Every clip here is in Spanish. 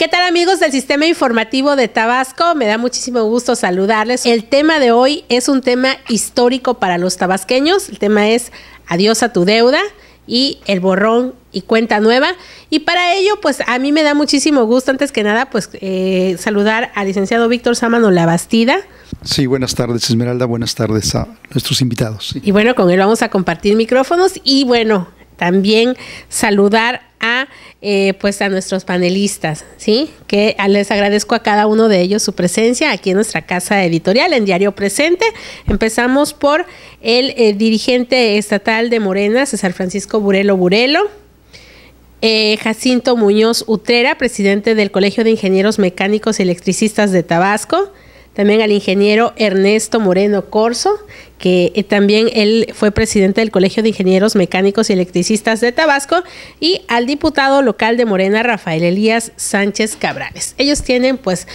¿Qué tal, amigos del Sistema Informativo de Tabasco? Me da muchísimo gusto saludarles. El tema de hoy es un tema histórico para los tabasqueños. El tema es Adiós a tu deuda y el borrón y cuenta nueva. Y para ello, pues a mí me da muchísimo gusto, antes que nada, pues saludar al licenciado Víctor Sámano Labastida. Sí, buenas tardes, Esmeralda, buenas tardes a nuestros invitados. Sí. Y bueno, con él vamos a compartir micrófonos y bueno, también saludar a nuestros panelistas, ¿sí? Que les agradezco a cada uno de ellos su presencia aquí en nuestra casa editorial, en Diario Presente. Empezamos por el dirigente estatal de Morena, César Francisco Burelo Burelo, Jacinto Muñoz Utrera, presidente del Colegio de Ingenieros Mecánicos y Electricistas de Tabasco, también al ingeniero Ernesto Moreno Corzo, que también él fue presidente del Colegio de Ingenieros Mecánicos y Electricistas de Tabasco, y al diputado local de Morena, Rafael Elías Sánchez Cabrales. Ellos tienen pues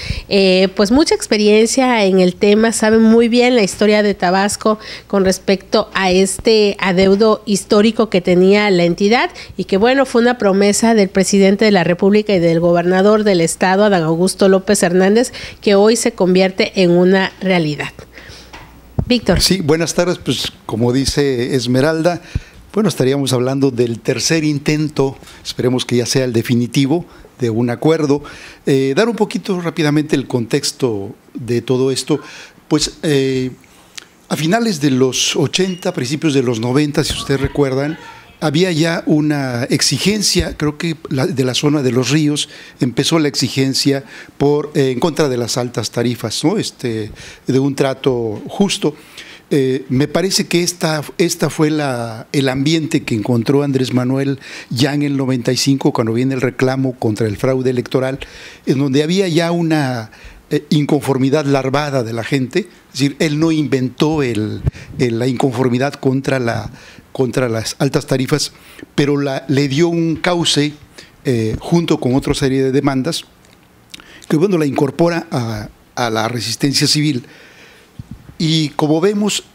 mucha experiencia en el tema, saben muy bien la historia de Tabasco con respecto a este adeudo histórico que tenía la entidad y que bueno, fue una promesa del presidente de la República y del gobernador del estado, Adán Augusto López Hernández, que hoy se convierte en una realidad. Víctor. Sí, buenas tardes. Pues como dice Esmeralda, bueno, estaríamos hablando del tercer intento, esperemos que ya sea el definitivo, de un acuerdo. Dar un poquito rápidamente el contexto de todo esto. Pues a finales de los 80, principios de los 90, si ustedes recuerdan, había ya una exigencia, creo que de la zona de los ríos, empezó la exigencia en contra de las altas tarifas, ¿no? De un trato justo. Me parece que esta fue el ambiente que encontró Andrés Manuel ya en el 95, cuando viene el reclamo contra el fraude electoral, en donde había ya una inconformidad larvada de la gente. Es decir, él no inventó la inconformidad contra las altas tarifas, pero le dio un cauce junto con otra serie de demandas que bueno, la incorpora a la resistencia civil. Y como vemos,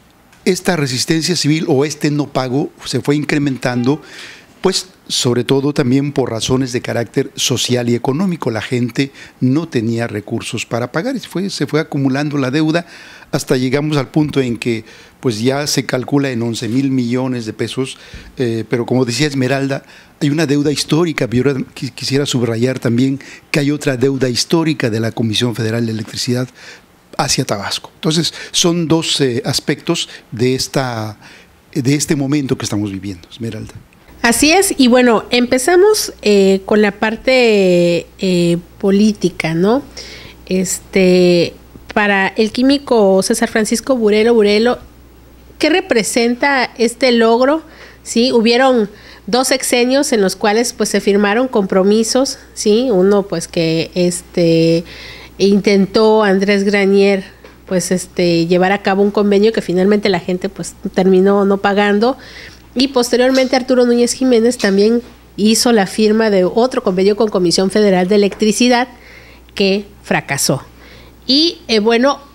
esta resistencia civil o no pago se fue incrementando, pues sobre todo también por razones de carácter social y económico. La gente no tenía recursos para pagar, se fue acumulando la deuda hasta llegamos al punto en que pues ya se calcula en 11,000 millones de pesos, pero como decía Esmeralda, hay una deuda histórica. Yo quisiera subrayar también que hay otra deuda histórica de la Comisión Federal de Electricidad hacia Tabasco. Entonces son dos aspectos de este momento que estamos viviendo, Esmeralda. Así es, y bueno, empezamos con la parte política, ¿no? Para el químico César Francisco Burelo Burelo, ¿qué representa este logro? ¿Sí? Hubieron 2 sexenios en los cuales pues se firmaron compromisos, ¿sí? Uno pues que intentó Andrés Granier pues llevar a cabo un convenio que finalmente la gente pues terminó no pagando, y posteriormente Arturo Núñez Jiménez también hizo la firma de otro convenio con Comisión Federal de Electricidad que fracasó. Y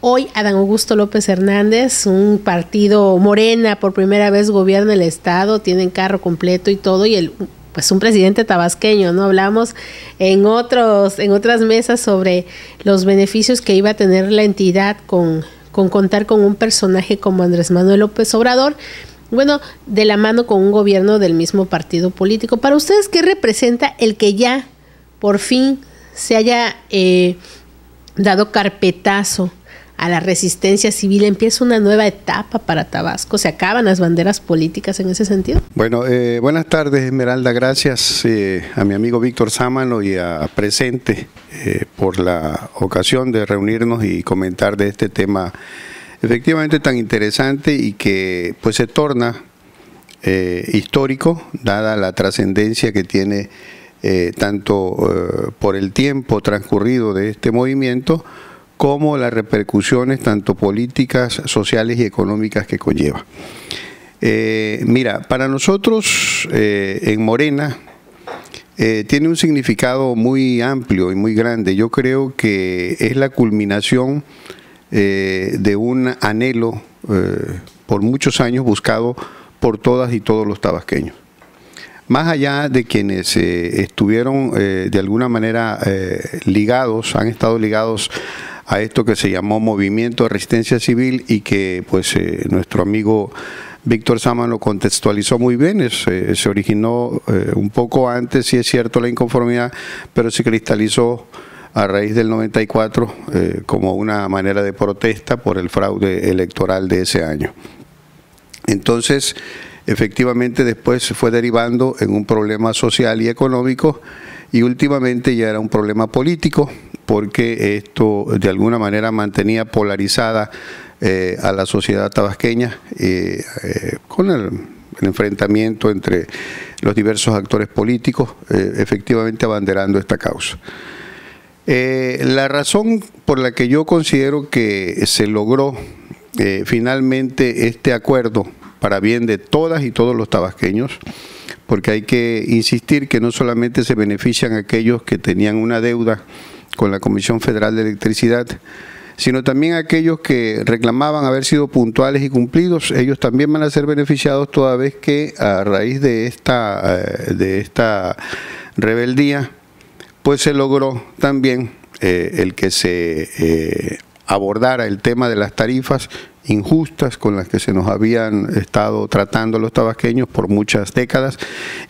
hoy Adán Augusto López Hernández, un partido Morena, por primera vez gobierna el estado, tienen carro completo y todo, y pues un presidente tabasqueño, ¿no? Hablamos en otras mesas sobre los beneficios que iba a tener la entidad con contar con un personaje como Andrés Manuel López Obrador, bueno, de la mano con un gobierno del mismo partido político. Para ustedes, ¿qué representa el que ya por fin se haya dado carpetazo a la resistencia civil? Empieza una nueva etapa para Tabasco, se acaban las banderas políticas en ese sentido. Bueno, buenas tardes, Esmeralda, gracias a mi amigo Víctor Sámano y a Presente por la ocasión de reunirnos y comentar de este tema efectivamente tan interesante y que pues se torna histórico, dada la trascendencia que tiene tanto por el tiempo transcurrido de este movimiento, como las repercusiones tanto políticas, sociales y económicas que conlleva. Mira, para nosotros en Morena tiene un significado muy amplio y muy grande. Yo creo que es la culminación de un anhelo por muchos años buscado por todas y todos los tabasqueños. más allá de quienes estuvieron de alguna manera ligados, han estado ligados a esto que se llamó Movimiento de Resistencia Civil y que pues nuestro amigo Víctor Sámano contextualizó muy bien. Se originó un poco antes, sí es cierto, la inconformidad, pero se cristalizó a raíz del 94 como una manera de protesta por el fraude electoral de ese año. Entonces, efectivamente después se fue derivando en un problema social y económico y últimamente ya era un problema político, porque esto de alguna manera mantenía polarizada a la sociedad tabasqueña con el enfrentamiento entre los diversos actores políticos, efectivamente abanderando esta causa. La razón por la que yo considero que se logró finalmente este acuerdo para bien de todas y todos los tabasqueños, porque hay que insistir que no solamente se benefician aquellos que tenían una deuda con la Comisión Federal de Electricidad, sino también aquellos que reclamaban haber sido puntuales y cumplidos. Ellos también van a ser beneficiados, toda vez que a raíz de esta rebeldía, pues se logró también el que se abordara el tema de las tarifas injustas con las que se nos habían estado tratando los tabasqueños por muchas décadas,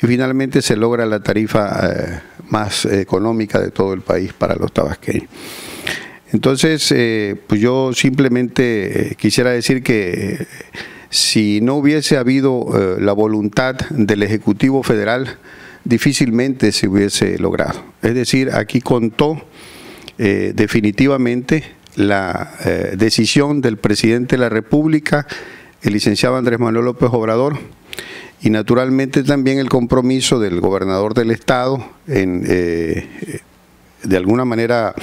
y finalmente se logra la tarifa más económica de todo el país para los tabasqueños. Entonces, pues yo simplemente quisiera decir que si no hubiese habido la voluntad del Ejecutivo Federal, difícilmente se hubiese logrado. Es decir, aquí contó definitivamente la decisión del presidente de la República, el licenciado Andrés Manuel López Obrador, y naturalmente también el compromiso del gobernador del estado en de alguna manera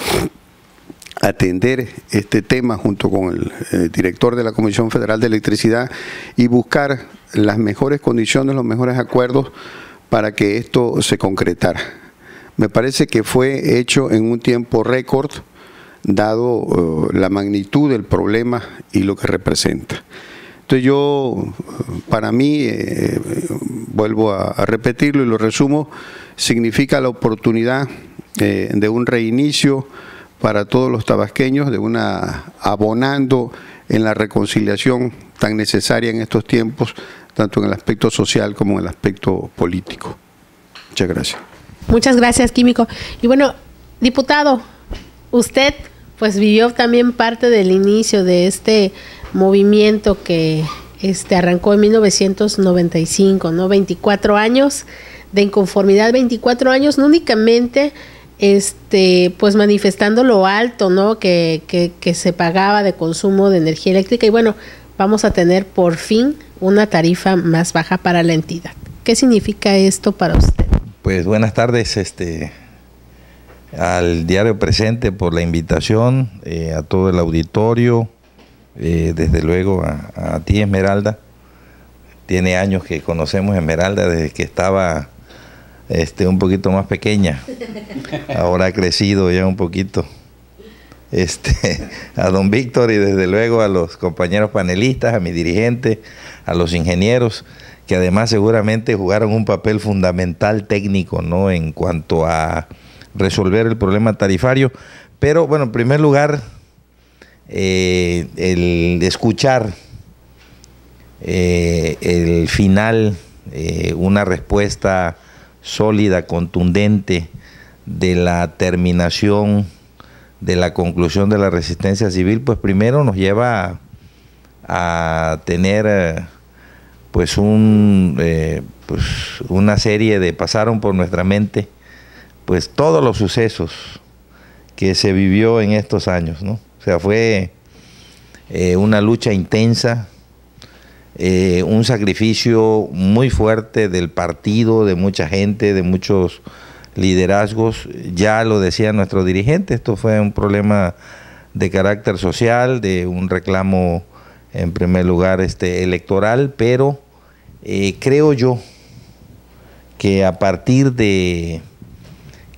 atender este tema junto con el director de la Comisión Federal de Electricidad y buscar las mejores condiciones, los mejores acuerdos para que esto se concretara. Me parece que fue hecho en un tiempo récord, dado la magnitud del problema y lo que representa. Entonces yo, para mí, vuelvo a repetirlo y lo resumo, significa la oportunidad de un reinicio para todos los tabasqueños, abonando en la reconciliación tan necesaria en estos tiempos, tanto en el aspecto social como en el aspecto político. Muchas gracias. Muchas gracias, Químico. Y bueno, diputado, usted pues vivió también parte del inicio de este movimiento que arrancó en 1995, ¿no? 24 años de inconformidad, 24 años no únicamente pues manifestando lo alto, ¿no? que se pagaba de consumo de energía eléctrica, y bueno, vamos a tener por fin una tarifa más baja para la entidad. ¿Qué significa esto para usted? Pues buenas tardes al Diario Presente por la invitación, a todo el auditorio, desde luego a ti, Esmeralda. Tiene años que conocemos a Esmeralda desde que estaba un poquito más pequeña. Ahora ha crecido ya un poquito. A don Víctor y desde luego a los compañeros panelistas, a mi dirigente, a los ingenieros, que además seguramente jugaron un papel fundamental técnico, ¿no?, en cuanto a resolver el problema tarifario. Pero bueno, en primer lugar, el escuchar el final, una respuesta sólida, contundente de la terminación, de la conclusión de la resistencia civil, pues primero nos lleva a tener pues una serie de, pasaron por nuestra mente pues todos los sucesos que se vivió en estos años, ¿no? O sea, fue una lucha intensa, un sacrificio muy fuerte del partido, de mucha gente, de muchos liderazgos. Ya lo decía nuestro dirigente, esto fue un problema de carácter social, de un reclamo en primer lugar electoral, pero creo yo que a partir de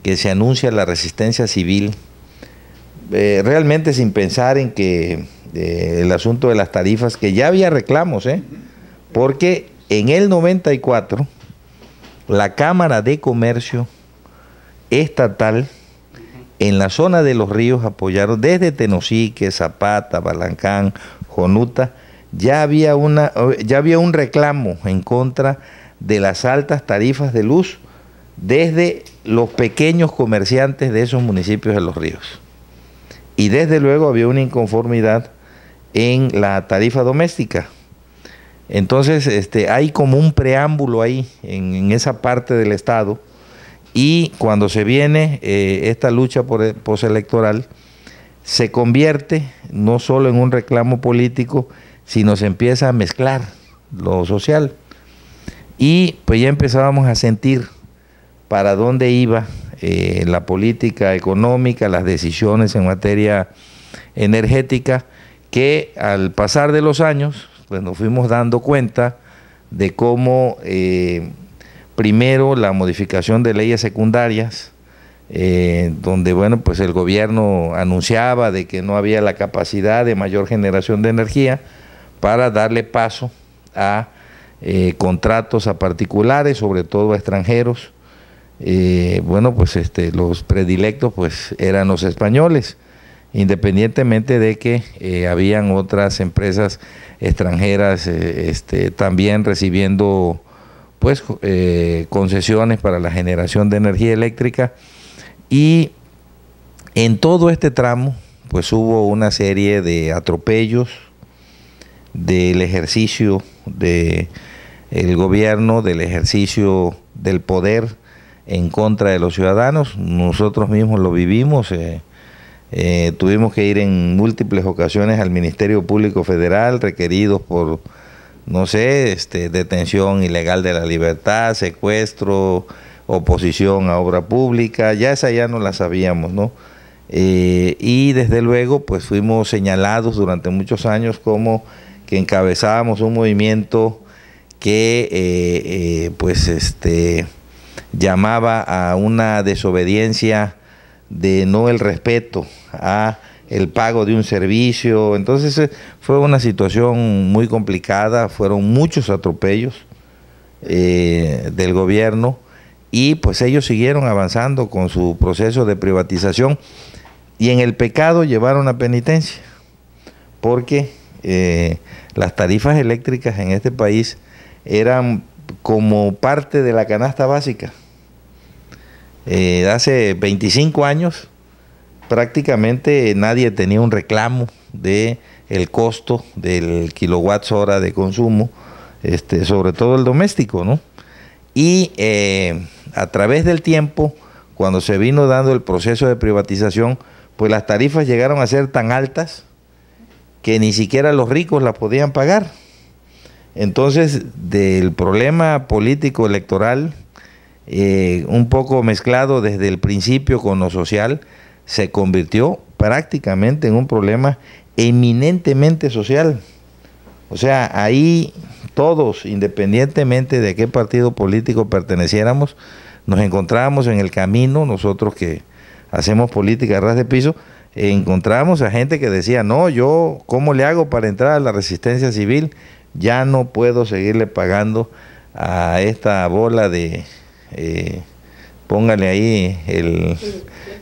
que se anuncia la resistencia civil, realmente sin pensar en que el asunto de las tarifas, que ya había reclamos, porque en el 94 la Cámara de Comercio Estatal en la zona de los ríos apoyaron desde Tenosique, Zapata, Balancán, Jonuta. Ya había un reclamo en contra de las altas tarifas de luz desde los pequeños comerciantes de esos municipios de los ríos. Y desde luego había una inconformidad en la tarifa doméstica. Entonces hay como un preámbulo ahí en esa parte del Estado, y cuando se viene esta lucha postelectoral se convierte no solo en un reclamo político, sino se empieza a mezclar lo social, y pues ya empezábamos a sentir para dónde iba la política económica, las decisiones en materia energética, que al pasar de los años pues nos fuimos dando cuenta de cómo primero la modificación de leyes secundarias, donde bueno, pues el gobierno anunciaba de que no había la capacidad de mayor generación de energía para darle paso a contratos a particulares, sobre todo a extranjeros. Bueno, pues los predilectos pues eran los españoles, independientemente de que habían otras empresas extranjeras también recibiendo pues concesiones para la generación de energía eléctrica. Y en todo este tramo pues hubo una serie de atropellos del ejercicio del gobierno, del ejercicio del poder en contra de los ciudadanos. Nosotros mismos lo vivimos. Tuvimos que ir en múltiples ocasiones al Ministerio Público Federal, requeridos por, no sé, detención ilegal de la libertad, secuestro, oposición a obra pública. Esa ya no la sabíamos, ¿no? Y desde luego pues fuimos señalados durante muchos años como que encabezábamos un movimiento que llamaba a una desobediencia de no el respeto a el pago de un servicio. Entonces fue una situación muy complicada, fueron muchos atropellos del gobierno, y pues ellos siguieron avanzando con su proceso de privatización, y en el pecado llevaron a penitencia, porque las tarifas eléctricas en este país eran como parte de la canasta básica. Hace 25 años prácticamente nadie tenía un reclamo de el costo del kilowatts hora de consumo, sobre todo el doméstico, ¿no? Y a través del tiempo, cuando se vino dando el proceso de privatización, pues las tarifas llegaron a ser tan altas que ni siquiera los ricos las podían pagar. Entonces, del problema político electoral, un poco mezclado desde el principio con lo social, se convirtió prácticamente en un problema eminentemente social. O sea, ahí todos, independientemente de qué partido político perteneciéramos, nos encontrábamos en el camino. Nosotros que hacemos política a ras de piso, encontramos a gente que decía, no, yo, ¿cómo le hago para entrar a la resistencia civil? Ya no puedo seguirle pagando a esta bola de... póngale ahí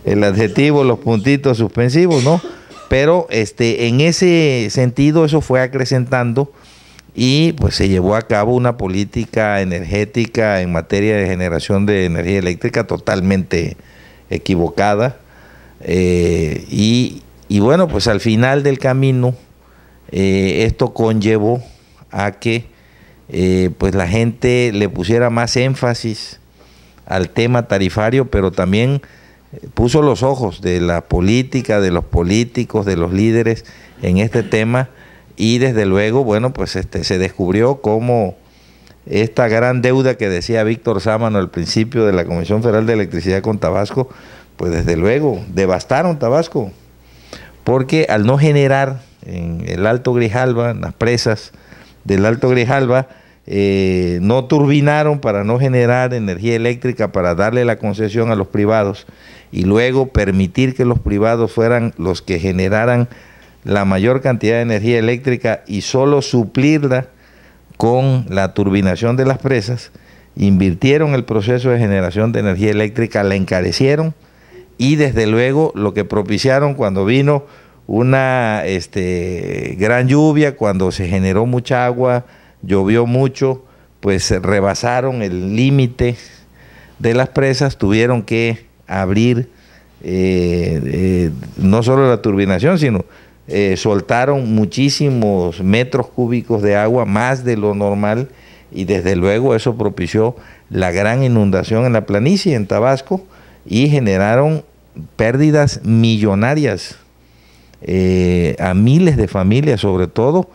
el adjetivo, los puntitos suspensivos, ¿no? Pero en ese sentido eso fue acrecentando, y pues se llevó a cabo una política energética en materia de generación de energía eléctrica totalmente equivocada, y bueno, pues al final del camino esto conllevó a que pues la gente le pusiera más énfasis al tema tarifario, pero también puso los ojos de la política, de los políticos, de los líderes en este tema, y desde luego, bueno, pues se descubrió cómo esta gran deuda que decía Víctor Sámano al principio de la Comisión Federal de Electricidad con Tabasco, pues desde luego devastaron Tabasco, porque al no generar en el Alto Grijalva, en las presas del Alto Grijalva, no turbinaron para no generar energía eléctrica, para darle la concesión a los privados y luego permitir que los privados fueran los que generaran la mayor cantidad de energía eléctrica y solo suplirla con la turbinación de las presas. invirtieron el proceso de generación de energía eléctrica, la encarecieron y desde luego lo que propiciaron cuando vino una gran lluvia, cuando se generó mucha agua, llovió mucho, pues rebasaron el límite de las presas, tuvieron que abrir no solo la turbinación, sino soltaron muchísimos metros cúbicos de agua, más de lo normal, y desde luego eso propició la gran inundación en la planicie, en Tabasco, y generaron pérdidas millonarias a miles de familias, sobre todo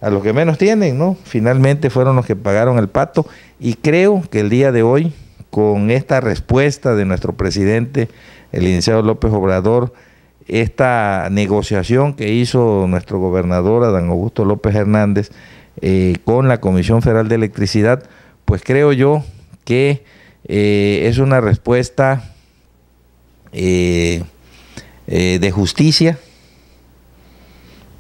a los que menos tienen, ¿no? Finalmente fueron los que pagaron el pato, y creo que el día de hoy, con esta respuesta de nuestro presidente, el licenciado López Obrador, esta negociación que hizo nuestro gobernador, Adán Augusto López Hernández, con la Comisión Federal de Electricidad, pues creo yo que es una respuesta de justicia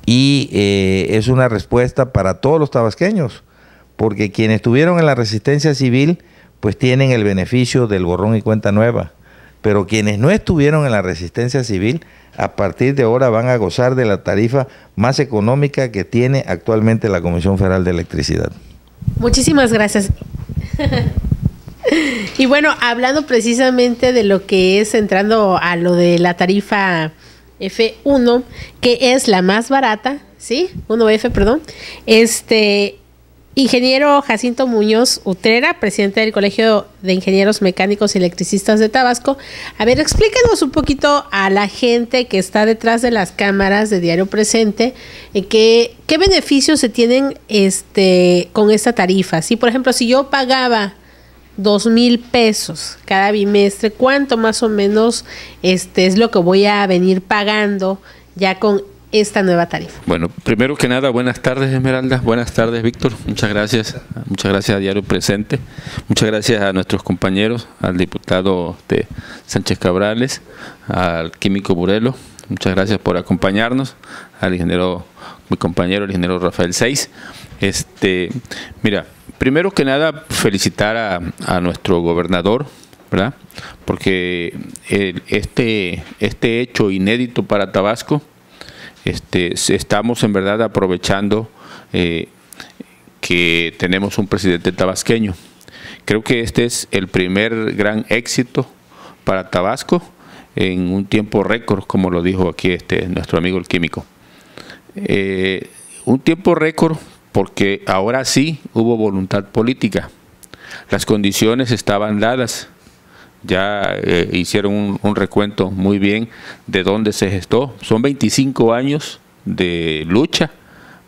y es una respuesta para todos los tabasqueños, porque quienes estuvieron en la resistencia civil pues tienen el beneficio del borrón y cuenta nueva, pero quienes no estuvieron en la resistencia civil a partir de ahora van a gozar de la tarifa más económica que tiene actualmente la Comisión Federal de Electricidad. Muchísimas gracias. Y bueno, hablando precisamente de lo que es, entrando a lo de la tarifa F1, que es la más barata, ¿sí? 1F, perdón. Ingeniero Jacinto Muñoz Utrera, presidente del Colegio de Ingenieros Mecánicos y Electricistas de Tabasco. A ver, explícanos un poquito a la gente que está detrás de las cámaras de Diario Presente, qué beneficios se tienen con esta tarifa. Si, por ejemplo, si yo pagaba 2,000 pesos cada bimestre, ¿cuánto más o menos es lo que voy a venir pagando ya con esta nueva tarifa? Bueno, primero que nada, buenas tardes, Esmeralda, buenas tardes, Víctor, muchas gracias a Diario Presente, muchas gracias a nuestros compañeros, al diputado Sánchez Cabrales, al químico Burelo, muchas gracias por acompañarnos, al ingeniero, mi compañero, el ingeniero Rafael Seiz. Mira, primero que nada, felicitar a nuestro gobernador, ¿verdad? Porque este hecho inédito para Tabasco, estamos en verdad aprovechando que tenemos un presidente tabasqueño. Creo que este es el primer gran éxito para Tabasco en un tiempo récord, como lo dijo aquí nuestro amigo el químico. Un tiempo récord porque ahora sí hubo voluntad política. Las condiciones estaban dadas. Ya hicieron un recuento muy bien de dónde se gestó. Son 25 años de lucha,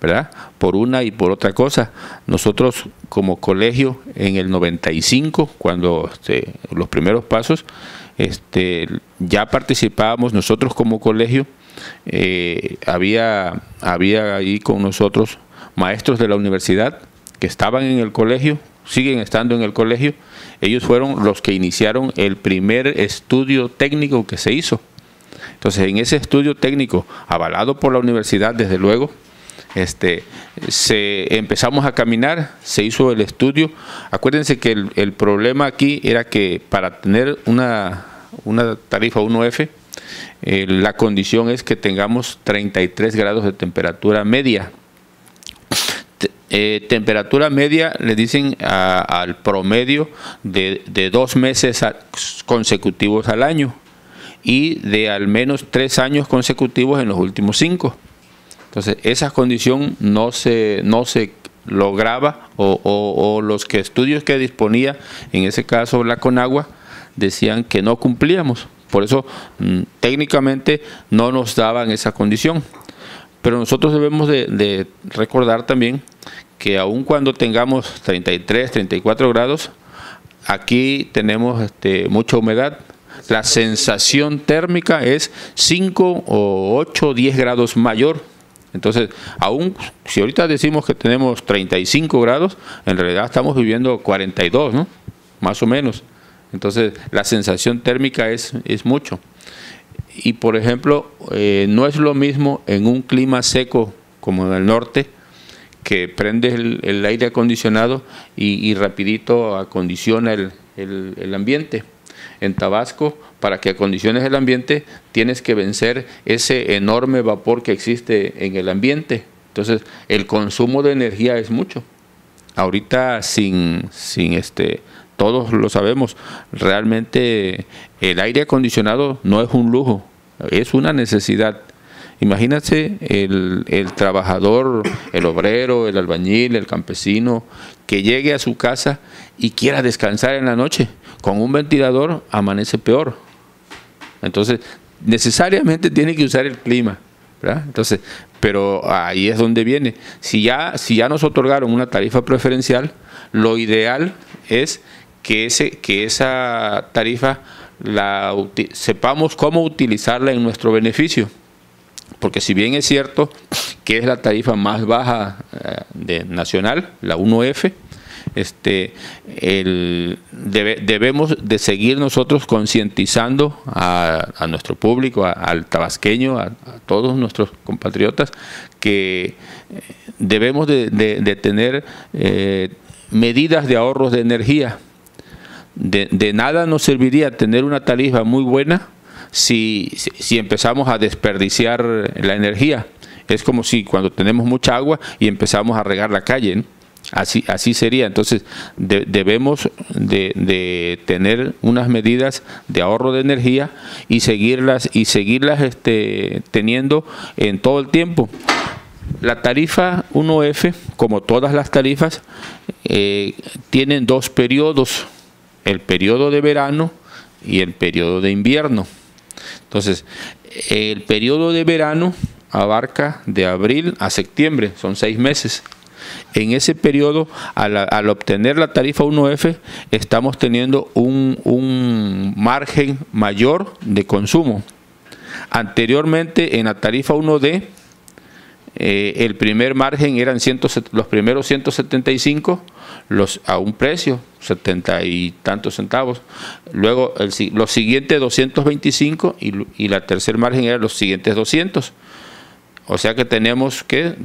¿verdad? Por una y por otra cosa. Nosotros como colegio en el 95, cuando los primeros pasos, ya participábamos nosotros como colegio. Había ahí con nosotros maestros de la universidad que estaban en el colegio, siguen estando en el colegio. Ellos fueron los que iniciaron el primer estudio técnico que se hizo. Entonces, en ese estudio técnico, avalado por la universidad, desde luego, empezamos a caminar, se hizo el estudio. Acuérdense que el problema aquí era que para tener una tarifa 1F, la condición es que tengamos 33 grados de temperatura media. Temperatura media le dicen al promedio de 2 meses consecutivos al año y de al menos 3 años consecutivos en los últimos 5. Entonces esa condición no se lograba o los estudios que disponía, en ese caso la Conagua, decían que no cumplíamos. Por eso técnicamente no nos daban esa condición. Pero nosotros debemos de recordar también que aun cuando tengamos 33, 34 grados, aquí tenemos mucha humedad. La sensación térmica es 5 o 8, 10 grados mayor. Entonces, aún si ahorita decimos que tenemos 35 grados, en realidad estamos viviendo 42, ¿no? Más o menos. Entonces, la sensación térmica es mucho. Y, por ejemplo, no es lo mismo en un clima seco como en el norte, que prendes el aire acondicionado y rapidito acondiciona el ambiente. En Tabasco, para que acondiciones el ambiente, tienes que vencer ese enorme vapor que existe en el ambiente. Entonces, el consumo de energía es mucho. Ahorita, todos lo sabemos, realmente el aire acondicionado no es un lujo, es una necesidad. Imagínate el trabajador, el obrero, el albañil, el campesino, que llegue a su casa y quiera descansar en la noche. Con un ventilador amanece peor. Entonces, necesariamente tiene que usar el clima, ¿verdad? Entonces, pero ahí es donde viene. Si ya nos otorgaron una tarifa preferencial, lo ideal es que esa tarifa sepamos cómo utilizarla en nuestro beneficio. Porque si bien es cierto que es la tarifa más baja nacional, la 1F, debemos de seguir nosotros concientizando a nuestro público, al tabasqueño, a todos nuestros compatriotas, que debemos de tener medidas de ahorros de energía. De nada nos serviría tener una tarifa muy buena si empezamos a desperdiciar la energía. Es como si cuando tenemos mucha agua y empezamos a regar la calle, ¿no? Así sería. Entonces debemos de tener unas medidas de ahorro de energía y seguirlas teniendo en todo el tiempo. La tarifa 1F, como todas las tarifas, tienen dos periodos: el periodo de verano y el periodo de invierno. Entonces, el periodo de verano abarca de abril a septiembre, son 6 meses. En ese periodo, al obtener la tarifa 1F, estamos teniendo un margen mayor de consumo. Anteriormente, en la tarifa 1D, el primer margen eran los primeros 175 a un precio, 70 y tantos centavos. Luego los siguientes 225 y la tercer margen eran los siguientes 200. O sea que tenemos que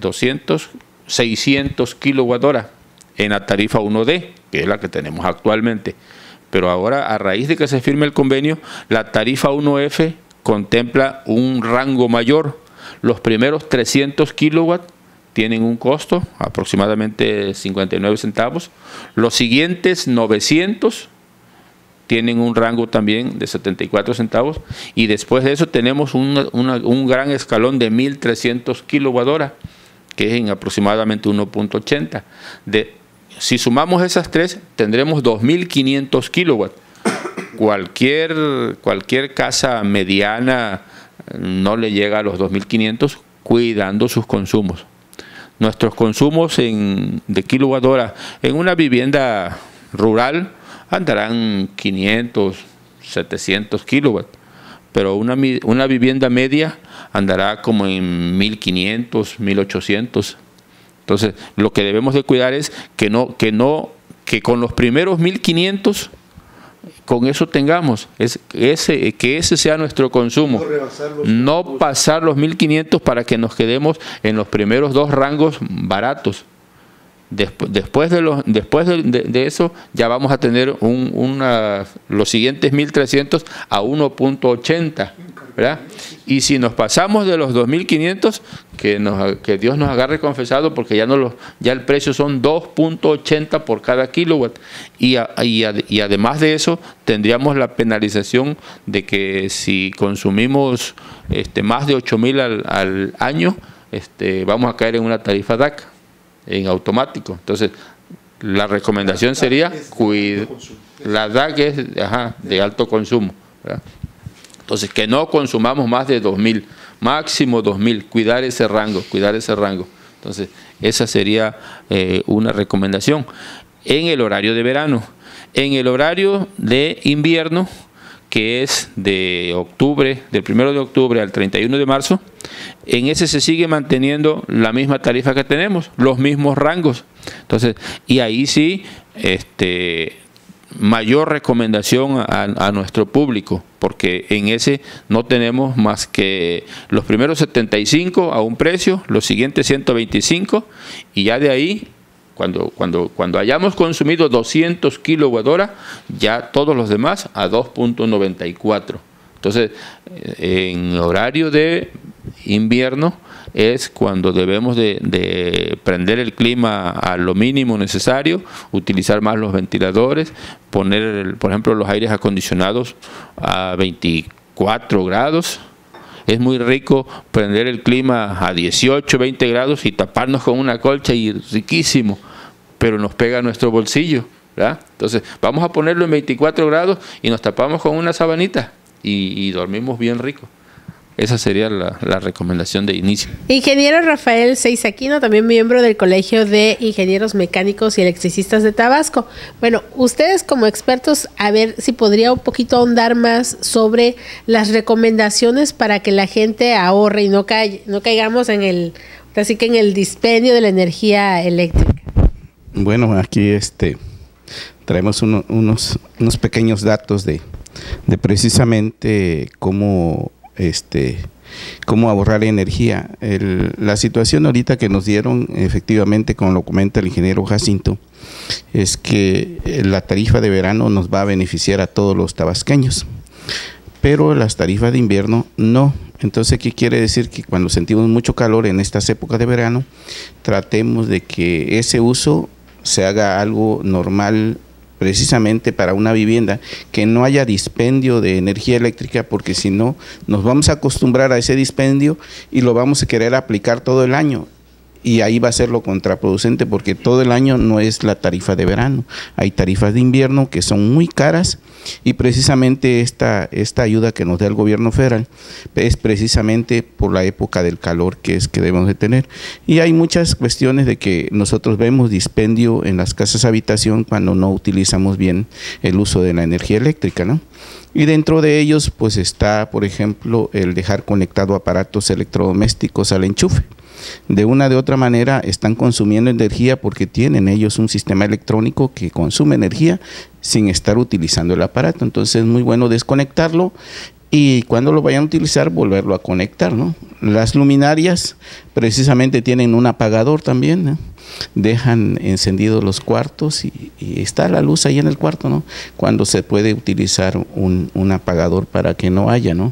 600 kilowatt-hora en la tarifa 1D, que es la que tenemos actualmente. Pero ahora, a raíz de que se firme el convenio, la tarifa 1F contempla un rango mayor. Los primeros 300 kilowatts tienen un costo aproximadamente 59 centavos. Los siguientes 900 tienen un rango también de 74 centavos. Y después de eso tenemos un gran escalón de 1.300 kilowatt-hora, que es en aproximadamente 1.80. Si sumamos esas tres, tendremos 2.500 kilowatts. Cualquier casa mediana no le llega a los 2.500 cuidando sus consumos. Nuestros consumos de kilowatt-hora en una vivienda rural andarán 500, 700 kilowatts, pero una vivienda media andará como en 1.500, 1.800. Entonces, lo que debemos de cuidar es que con los primeros 1.500 con eso tengamos, que ese sea nuestro consumo, no pasar los 1.500 para que nos quedemos en los primeros dos rangos baratos. Después de eso ya vamos a tener los siguientes 1.300 a 1.80, ¿verdad? Y si nos pasamos de los 2.500, que Dios nos agarre confesado, porque ya el precio son 2.80 por cada kilowatt. Y además de eso, tendríamos la penalización de que si consumimos más de 8.000 al año, vamos a caer en una tarifa DAC en automático. Entonces, la recomendación sería la DAC es de alto consumo, ¿verdad? Entonces, que no consumamos más de 2.000, máximo 2.000, cuidar ese rango. Entonces, esa sería una recomendación. En el horario de verano. En el horario de invierno, que es del 1 de octubre al 31 de marzo, en ese se sigue manteniendo la misma tarifa que tenemos, los mismos rangos. Entonces, y ahí sí, mayor recomendación a nuestro público, porque en ese no tenemos más que los primeros 75 a un precio, los siguientes 125, y ya de ahí, cuando hayamos consumido 200 kWh, ya todos los demás a 2.94. Entonces, en horario de invierno es cuando debemos de prender el clima a lo mínimo necesario, utilizar más los ventiladores, poner, por ejemplo, los aires acondicionados a 24 grados. Es muy rico prender el clima a 18, 20 grados y taparnos con una colcha, y riquísimo, pero nos pega nuestro bolsillo, ¿verdad? Entonces, vamos a ponerlo en 24 grados y nos tapamos con una sabanita y dormimos bien rico. Esa sería la recomendación de inicio. Ingeniero Rafael Seisaquino, también miembro del Colegio de Ingenieros Mecánicos y Electricistas de Tabasco. Bueno, ustedes como expertos, a ver si podría un poquito ahondar más sobre las recomendaciones para que la gente ahorre y no caigamos en el dispendio de la energía eléctrica. Bueno, aquí traemos unos pequeños datos de precisamente cómo ahorrar energía. La situación ahorita que nos dieron, efectivamente, como lo comenta el ingeniero Jacinto, es que la tarifa de verano nos va a beneficiar a todos los tabasqueños, pero las tarifas de invierno no. Entonces, ¿qué quiere decir? Que cuando sentimos mucho calor en estas épocas de verano, tratemos de que ese uso se haga algo normal, precisamente para una vivienda, que no haya dispendio de energía eléctrica, porque si no, nos vamos a acostumbrar a ese dispendio y lo vamos a querer aplicar todo el año. Y ahí va a ser lo contraproducente, porque todo el año no es la tarifa de verano. Hay tarifas de invierno que son muy caras, y precisamente esta ayuda que nos da el gobierno federal es precisamente por la época del calor que debemos de tener. Y hay muchas cuestiones de que nosotros vemos dispendio en las casas habitación cuando no utilizamos bien el uso de la energía eléctrica, ¿no? Y dentro de ellos pues está, por ejemplo, el dejar conectado aparatos electrodomésticos al enchufe. De una de otra manera están consumiendo energía, porque tienen ellos un sistema electrónico que consume energía sin estar utilizando el aparato. Entonces es muy bueno desconectarlo y cuando lo vayan a utilizar volverlo a conectar, ¿no? Las luminarias precisamente tienen un apagador también, ¿no? Dejan encendidos los cuartos y está la luz ahí en el cuarto, ¿no? Cuando se puede utilizar un apagador para que no haya, ¿no?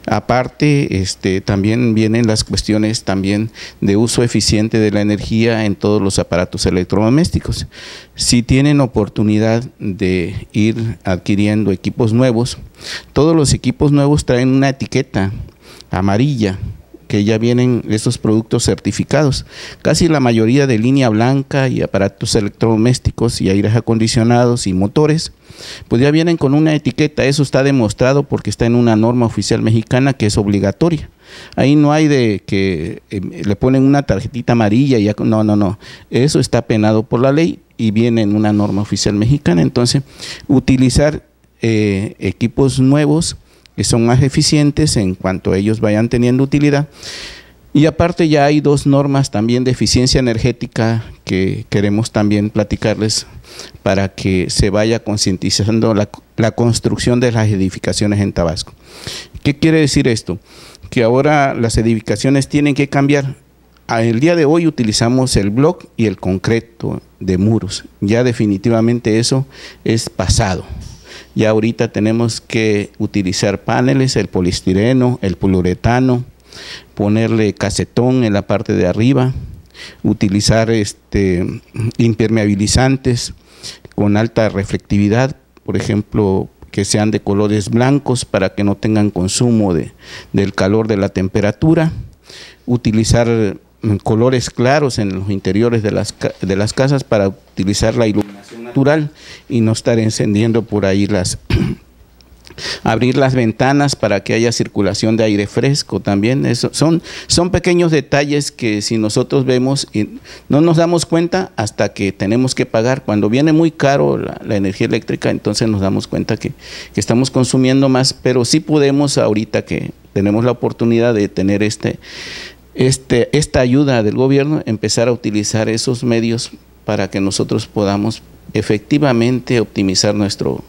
Aparte, también vienen las cuestiones también de uso eficiente de la energía en todos los aparatos electrodomésticos. Si tienen oportunidad de ir adquiriendo equipos nuevos, todos los equipos nuevos traen una etiqueta amarilla, que ya vienen esos productos certificados. Casi la mayoría de línea blanca y aparatos electrodomésticos y aires acondicionados y motores, pues ya vienen con una etiqueta. Eso está demostrado porque está en una norma oficial mexicana que es obligatoria. Ahí no hay de que le ponen una tarjetita amarilla y ya, no. Eso está penado por la ley y viene en una norma oficial mexicana. Entonces, utilizar equipos nuevos que son más eficientes en cuanto ellos vayan teniendo utilidad. Y aparte ya hay dos normas también de eficiencia energética que queremos también platicarles para que se vaya concientizando la construcción de las edificaciones en Tabasco. ¿Qué quiere decir esto? Que ahora las edificaciones tienen que cambiar. El día de hoy utilizamos el block y el concreto de muros. Ya definitivamente eso es pasado. Ya ahorita tenemos que utilizar paneles, el poliestireno, el poliuretano, ponerle casetón en la parte de arriba, utilizar impermeabilizantes con alta reflectividad, por ejemplo, que sean de colores blancos para que no tengan consumo del calor de la temperatura, utilizar colores claros en los interiores de las casas para utilizar la iluminación natural y no estar encendiendo por ahí abrir las ventanas para que haya circulación de aire fresco también. Eso son pequeños detalles que si nosotros vemos y no nos damos cuenta hasta que tenemos que pagar. Cuando viene muy caro la energía eléctrica, entonces nos damos cuenta que estamos consumiendo más, pero sí podemos, ahorita que tenemos la oportunidad de tener esta ayuda del gobierno, empezar a utilizar esos medios para que nosotros podamos efectivamente optimizar nuestros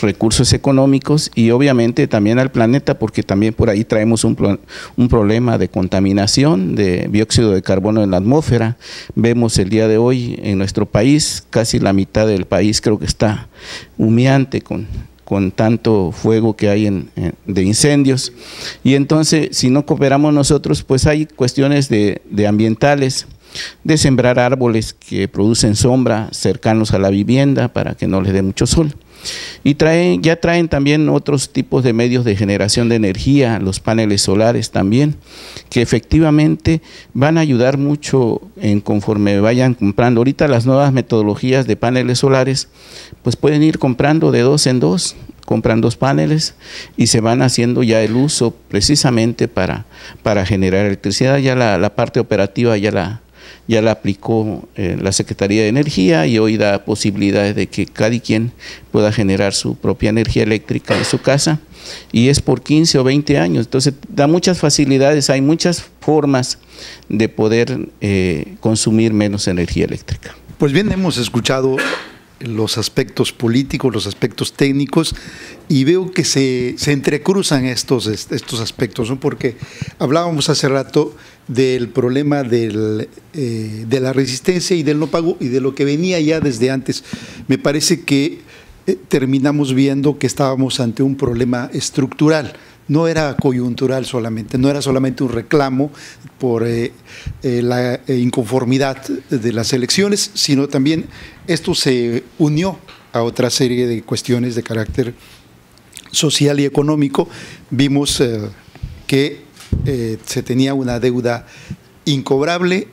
recursos económicos y obviamente también al planeta, porque también por ahí traemos un problema de contaminación de dióxido de carbono en la atmósfera. Vemos el día de hoy en nuestro país, casi la mitad del país creo que está humeante con tanto fuego que hay de incendios. Y entonces, si no cooperamos nosotros, pues hay cuestiones de ambientales, de sembrar árboles que producen sombra cercanos a la vivienda para que no les dé mucho sol. Y ya traen también otros tipos de medios de generación de energía, los paneles solares también, que efectivamente van a ayudar mucho conforme vayan comprando. Ahorita las nuevas metodologías de paneles solares, pues pueden ir comprando de 2 en 2, compran 2 paneles y se van haciendo ya el uso precisamente para generar electricidad. Ya la parte operativa ya la aplicó la Secretaría de Energía y hoy da posibilidades de que cada quien pueda generar su propia energía eléctrica en su casa, y es por 15 o 20 años. Entonces da muchas facilidades, hay muchas formas de poder consumir menos energía eléctrica. Pues bien, hemos escuchado los aspectos políticos, los aspectos técnicos, y veo que se entrecruzan estos aspectos, ¿no? Porque hablábamos hace rato del problema de la resistencia y del no pago y de lo que venía ya desde antes. Me parece que terminamos viendo que estábamos ante un problema estructural. No era coyuntural solamente, no era solamente un reclamo por la inconformidad de las elecciones, sino también esto se unió a otra serie de cuestiones de carácter social y económico. Vimos que se tenía una deuda incobrable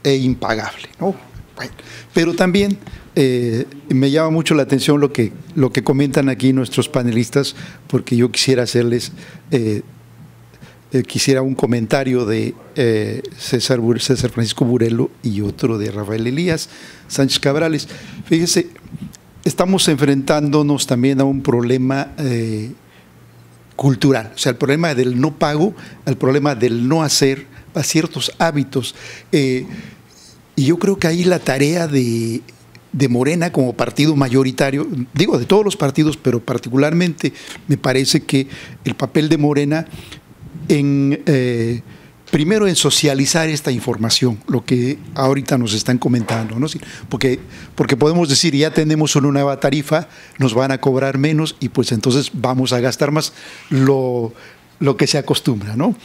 e impagable, ¿no? Bueno, pero también me llama mucho la atención lo que comentan aquí nuestros panelistas, porque yo quisiera hacerles un comentario de César Francisco Burelo y otro de Rafael Elías Sánchez Cabrales. Fíjese, estamos enfrentándonos también a un problema cultural, o sea, el problema del no pago, el problema del no hacer, a ciertos hábitos. Y yo creo que ahí la tarea de Morena como partido mayoritario, digo de todos los partidos, pero particularmente me parece que el papel de Morena primero en socializar esta información, lo que ahorita nos están comentando, ¿no? Porque podemos decir, ya tenemos una nueva tarifa, nos van a cobrar menos y pues entonces vamos a gastar más lo que se acostumbra, ¿no?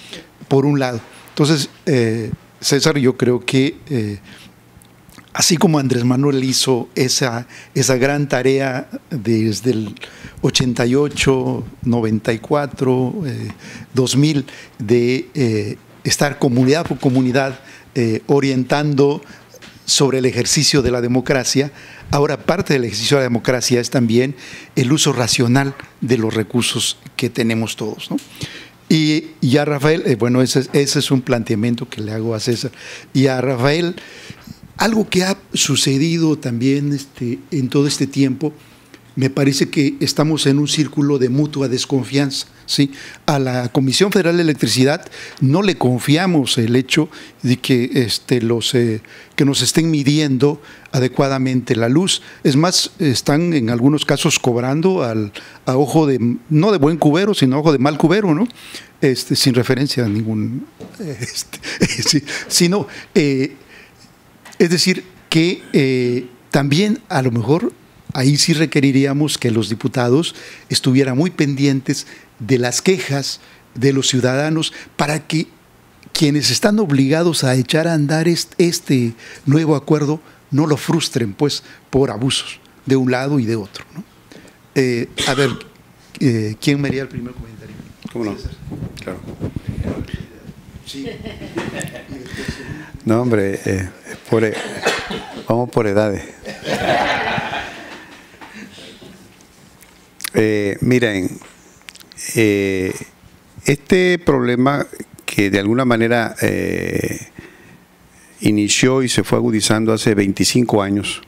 Por un lado. Entonces, César, yo creo que así como Andrés Manuel hizo esa gran tarea desde el 88, 94, 2000, de estar comunidad por comunidad orientando sobre el ejercicio de la democracia, ahora parte del ejercicio de la democracia es también el uso racional de los recursos que tenemos todos, ¿no? Y a Rafael, bueno, ese es un planteamiento que le hago a César. Y a Rafael, algo que ha sucedido también en todo este tiempo, me parece que estamos en un círculo de mutua desconfianza, ¿sí? A la Comisión Federal de Electricidad no le confiamos el hecho de que, que nos estén midiendo adecuadamente la luz. Es más, están en algunos casos cobrando a ojo de, no de buen cubero, sino ojo de mal cubero, ¿no? Sin referencia a ningún, sino, es decir, que también a lo mejor ahí sí requeriríamos que los diputados estuvieran muy pendientes de las quejas de los ciudadanos para que quienes están obligados a echar a andar este nuevo acuerdo no lo frustren, pues, por abusos de un lado y de otro, ¿no? A ver, ¿quién me haría el primer comentario? ¿Cómo no? César. Claro. Sí. No, hombre, vamos por edades. Miren, este problema que de alguna manera inició y se fue agudizando hace 25 años,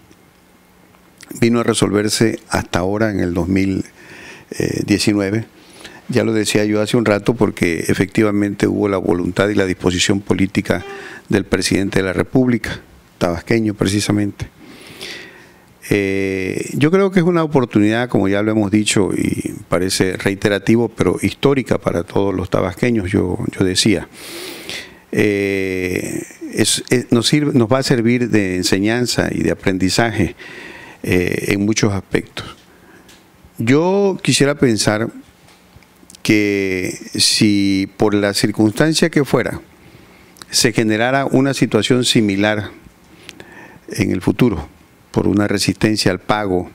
vino a resolverse hasta ahora en el 2019. Ya lo decía yo hace un rato, porque efectivamente hubo la voluntad y la disposición política del presidente de la República, tabasqueño precisamente. Yo creo que es una oportunidad, como ya lo hemos dicho, y parece reiterativo, pero histórica para todos los tabasqueños, yo decía. Nos va a servir de enseñanza y de aprendizaje en muchos aspectos. Yo quisiera pensar que si por la circunstancia que fuera se generara una situación similar en el futuro, por una resistencia al pago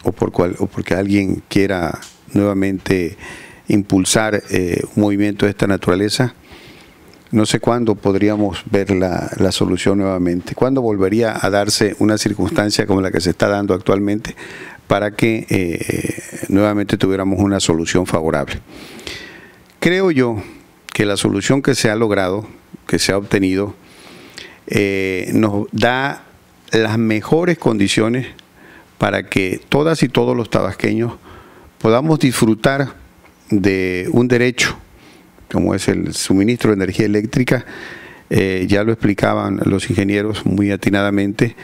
o porque alguien quiera nuevamente impulsar un movimiento de esta naturaleza, no sé cuándo podríamos ver la solución nuevamente, cuándo volvería a darse una circunstancia como la que se está dando actualmente para que nuevamente tuviéramos una solución favorable. Creo yo que la solución que se ha logrado, que se ha obtenido, nos da las mejores condiciones para que todas y todos los tabasqueños podamos disfrutar de un derecho, como es el suministro de energía eléctrica. Ya lo explicaban los ingenieros muy atinadamente,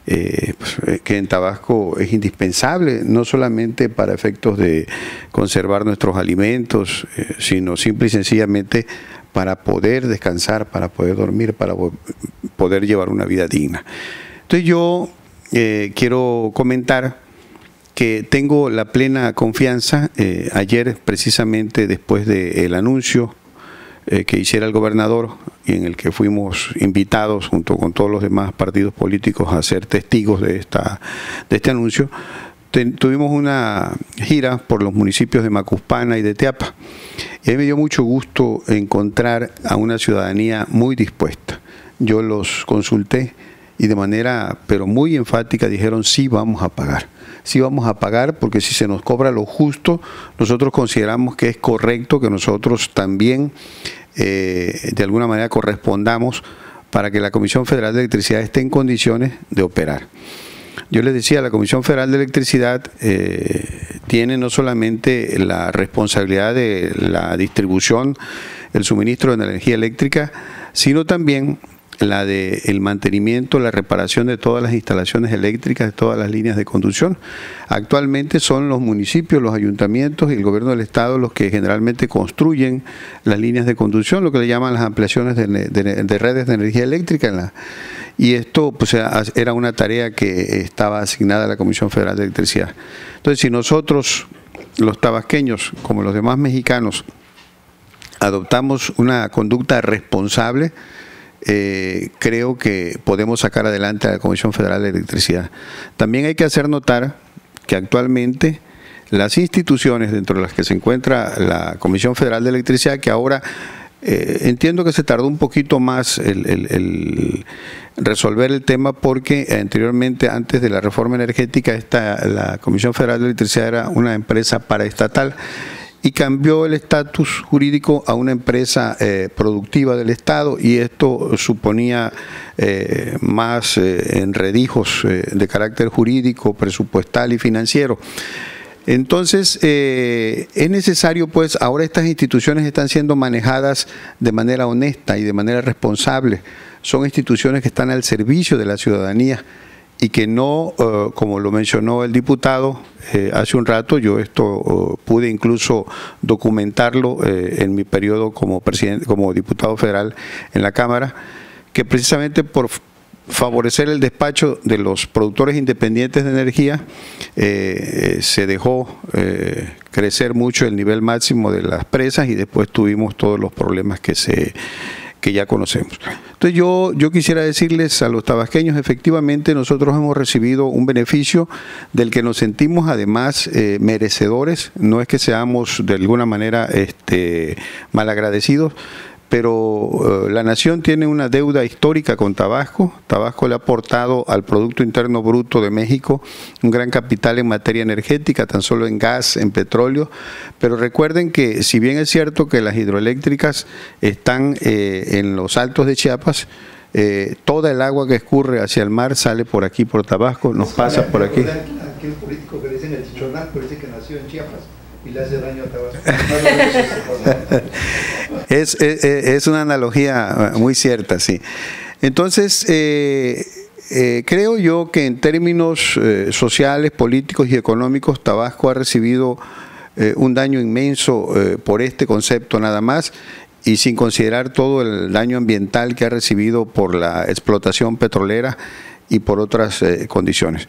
que en Tabasco es indispensable, no solamente para efectos de conservar nuestros alimentos, sino simple y sencillamente para poder descansar, para poder dormir, para poder llevar una vida digna. Entonces yo quiero comentar que tengo la plena confianza. Ayer, precisamente después del anuncio que hiciera el gobernador, y en el que fuimos invitados junto con todos los demás partidos políticos a ser testigos de este anuncio, tuvimos una gira por los municipios de Macuspana y de Teapa. Y a mí me dio mucho gusto encontrar a una ciudadanía muy dispuesta. Yo los consulté y de manera pero muy enfática dijeron: sí vamos a pagar. Sí vamos a pagar, porque si se nos cobra lo justo, nosotros consideramos que es correcto que nosotros también de alguna manera correspondamos para que la Comisión Federal de Electricidad esté en condiciones de operar. Yo les decía, la Comisión Federal de Electricidad tiene no solamente la responsabilidad de la distribución, el suministro de energía eléctrica, sino también la del mantenimiento, la reparación de todas las instalaciones eléctricas, de todas las líneas de conducción. Actualmente son los municipios, los ayuntamientos y el gobierno del estado los que generalmente construyen las líneas de conducción, lo que le llaman las ampliaciones de redes de energía eléctrica. Y esto pues era una tarea que estaba asignada a la Comisión Federal de Electricidad. Entonces, si nosotros, los tabasqueños, como los demás mexicanos, adoptamos una conducta responsable, creo que podemos sacar adelante a la Comisión Federal de Electricidad. También hay que hacer notar que actualmente las instituciones dentro de las que se encuentra la Comisión Federal de Electricidad, que ahora entiendo que se tardó un poquito más el resolver el tema, porque anteriormente, antes de la reforma energética, la Comisión Federal de Electricidad era una empresa paraestatal y cambió el estatus jurídico a una empresa productiva del Estado, y esto suponía más enredijos de carácter jurídico, presupuestal y financiero. Entonces, es necesario, pues, ahora estas instituciones están siendo manejadas de manera honesta y de manera responsable. Son instituciones que están al servicio de la ciudadanía y que no, como lo mencionó el diputado hace un rato, yo esto pude incluso documentarlo en mi periodo como diputado federal en la Cámara, que precisamente por favorecer el despacho de los productores independientes de energía, se dejó crecer mucho el nivel máximo de las presas y después tuvimos todos los problemas que ya conocemos. Entonces yo quisiera decirles a los tabasqueños, efectivamente nosotros hemos recibido un beneficio del que nos sentimos además merecedores. No es que seamos de alguna manera malagradecidos, pero la nación tiene una deuda histórica con Tabasco. Tabasco le ha aportado al Producto Interno Bruto de México un gran capital en materia energética, tan solo en gas, en petróleo, pero recuerden que si bien es cierto que las hidroeléctricas están en los altos de Chiapas, toda el agua que escurre hacia el mar sale por aquí, por Tabasco, nos pasa por aquí. Aquel político que le dicen el chichonal, parece que nació en Chiapas y le hace daño a Tabasco. Es una analogía muy cierta, sí. Entonces, Creo yo que en términos sociales, políticos y económicos, Tabasco ha recibido un daño inmenso por este concepto nada más, y sin considerar todo el daño ambiental que ha recibido por la explotación petrolera y por otras condiciones.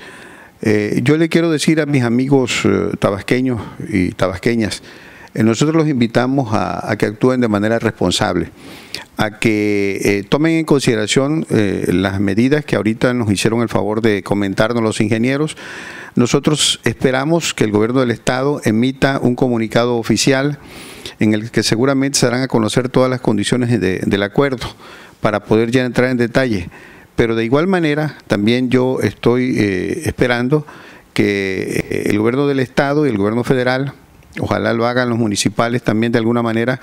Yo le quiero decir a mis amigos tabasqueños y tabasqueñas, nosotros los invitamos a que actúen de manera responsable, a que tomen en consideración las medidas que ahorita nos hicieron el favor de comentarnos los ingenieros. Nosotros esperamos que el gobierno del Estado emita un comunicado oficial en el que seguramente se darán a conocer todas las condiciones del acuerdo para poder ya entrar en detalle. Pero de igual manera, también yo estoy esperando que el gobierno del Estado y el gobierno federal, ojalá lo hagan los municipales también de alguna manera,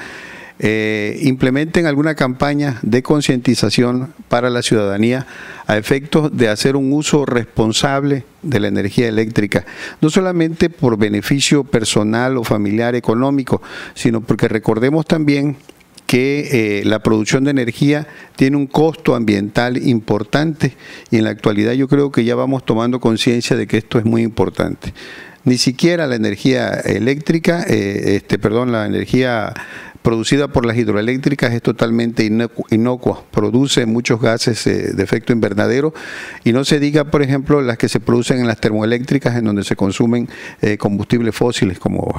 implementen alguna campaña de concientización para la ciudadanía a efectos de hacer un uso responsable de la energía eléctrica, no solamente por beneficio personal o familiar económico, sino porque recordemos también que la producción de energía tiene un costo ambiental importante, y en la actualidad yo creo que ya vamos tomando conciencia de que esto es muy importante. Ni siquiera la energía eléctrica, la energía producida por las hidroeléctricas es totalmente inocua, produce muchos gases de efecto invernadero, y no se diga, por ejemplo, las que se producen en las termoeléctricas, en donde se consumen combustibles fósiles como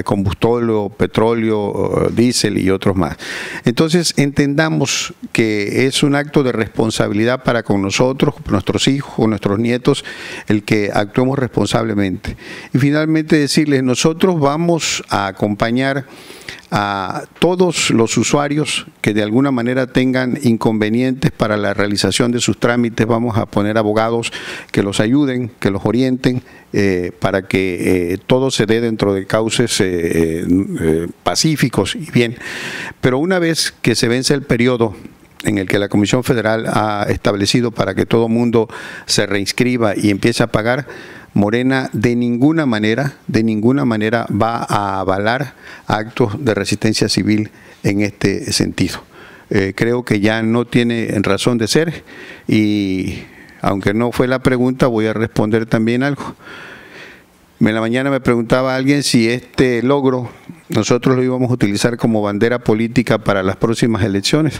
combustóleo, petróleo, diésel y otros más. Entonces, entendamos que es un acto de responsabilidad para con nosotros, nuestros hijos o nuestros nietos, el que actuemos responsablemente. Y finalmente decirles, nosotros vamos a acompañar a todos los usuarios que de alguna manera tengan inconvenientes para la realización de sus trámites. Vamos a poner abogados que los ayuden, que los orienten, para que todo se dé dentro de cauces pacíficos y bien. Pero una vez que se vence el periodo en el que la Comisión Federal ha establecido para que todo mundo se reinscriba y empiece a pagar, Morena de ninguna manera va a avalar actos de resistencia civil en este sentido. Creo que ya no tiene razón de ser, y aunque no fue la pregunta, voy a responder también algo. En la mañana me preguntaba alguien si este logro nosotros lo íbamos a utilizar como bandera política para las próximas elecciones.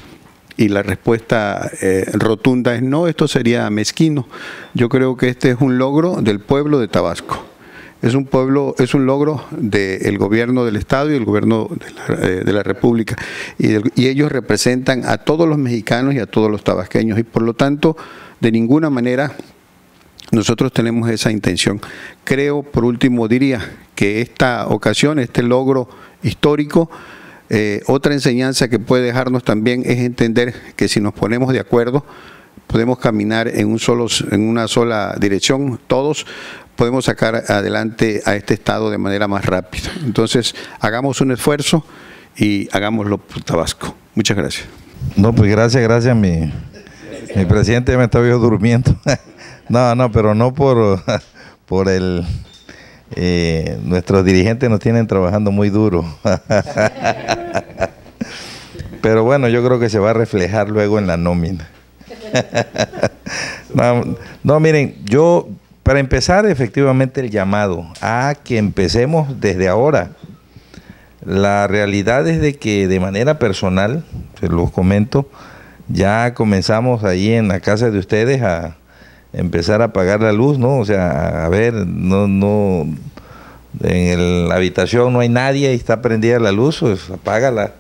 Y la respuesta rotunda es no, esto sería mezquino. Yo creo que este es un logro del pueblo de Tabasco. Es un logro del gobierno del Estado y el gobierno de la República. Y ellos representan a todos los mexicanos y a todos los tabasqueños. Y por lo tanto, de ninguna manera nosotros tenemos esa intención. Creo, por último, diría que esta ocasión, este logro histórico, otra enseñanza que puede dejarnos también es entender que si nos ponemos de acuerdo, podemos caminar en una sola dirección, todos podemos sacar adelante a este estado de manera más rápida. Entonces, hagamos un esfuerzo y hagámoslo por Tabasco. Muchas gracias. No, pues gracias, mi presidente me estaba yo durmiendo. No, pero no por el... nuestros dirigentes nos tienen trabajando muy duro. Pero bueno, yo creo que se va a reflejar luego en la nómina. No, miren, yo, para empezar, efectivamente el llamado a que empecemos desde ahora. La realidad es de que de manera personal, se los comento, ya comenzamos ahí en la casa de ustedes a empezar a apagar la luz, ¿no? O sea, a ver, no en la habitación no hay nadie y está prendida la luz, pues apágala.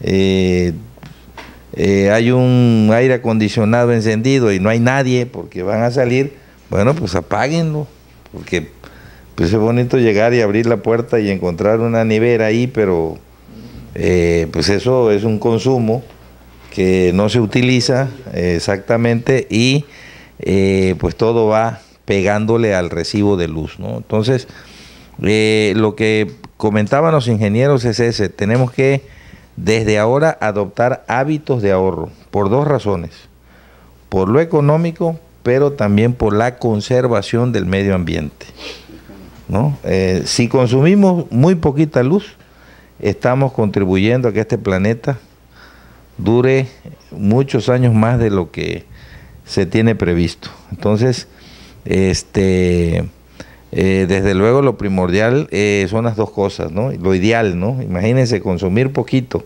Hay un aire acondicionado encendido y no hay nadie porque van a salir, bueno, pues apáguenlo, porque pues es bonito llegar y abrir la puerta y encontrar una nevera ahí, pero pues eso es un consumo que no se utiliza exactamente, y pues todo va pegándole al recibo de luz, ¿no? Entonces, lo que comentaban los ingenieros es ese: tenemos que desde ahora adoptar hábitos de ahorro por dos razones: por lo económico, pero también por la conservación del medio ambiente, ¿no? Si consumimos muy poquita luz, estamos contribuyendo a que este planeta dure muchos años más de lo que se tiene previsto. Entonces, desde luego lo primordial son las dos cosas, ¿no? Lo ideal, ¿no? Imagínense consumir poquito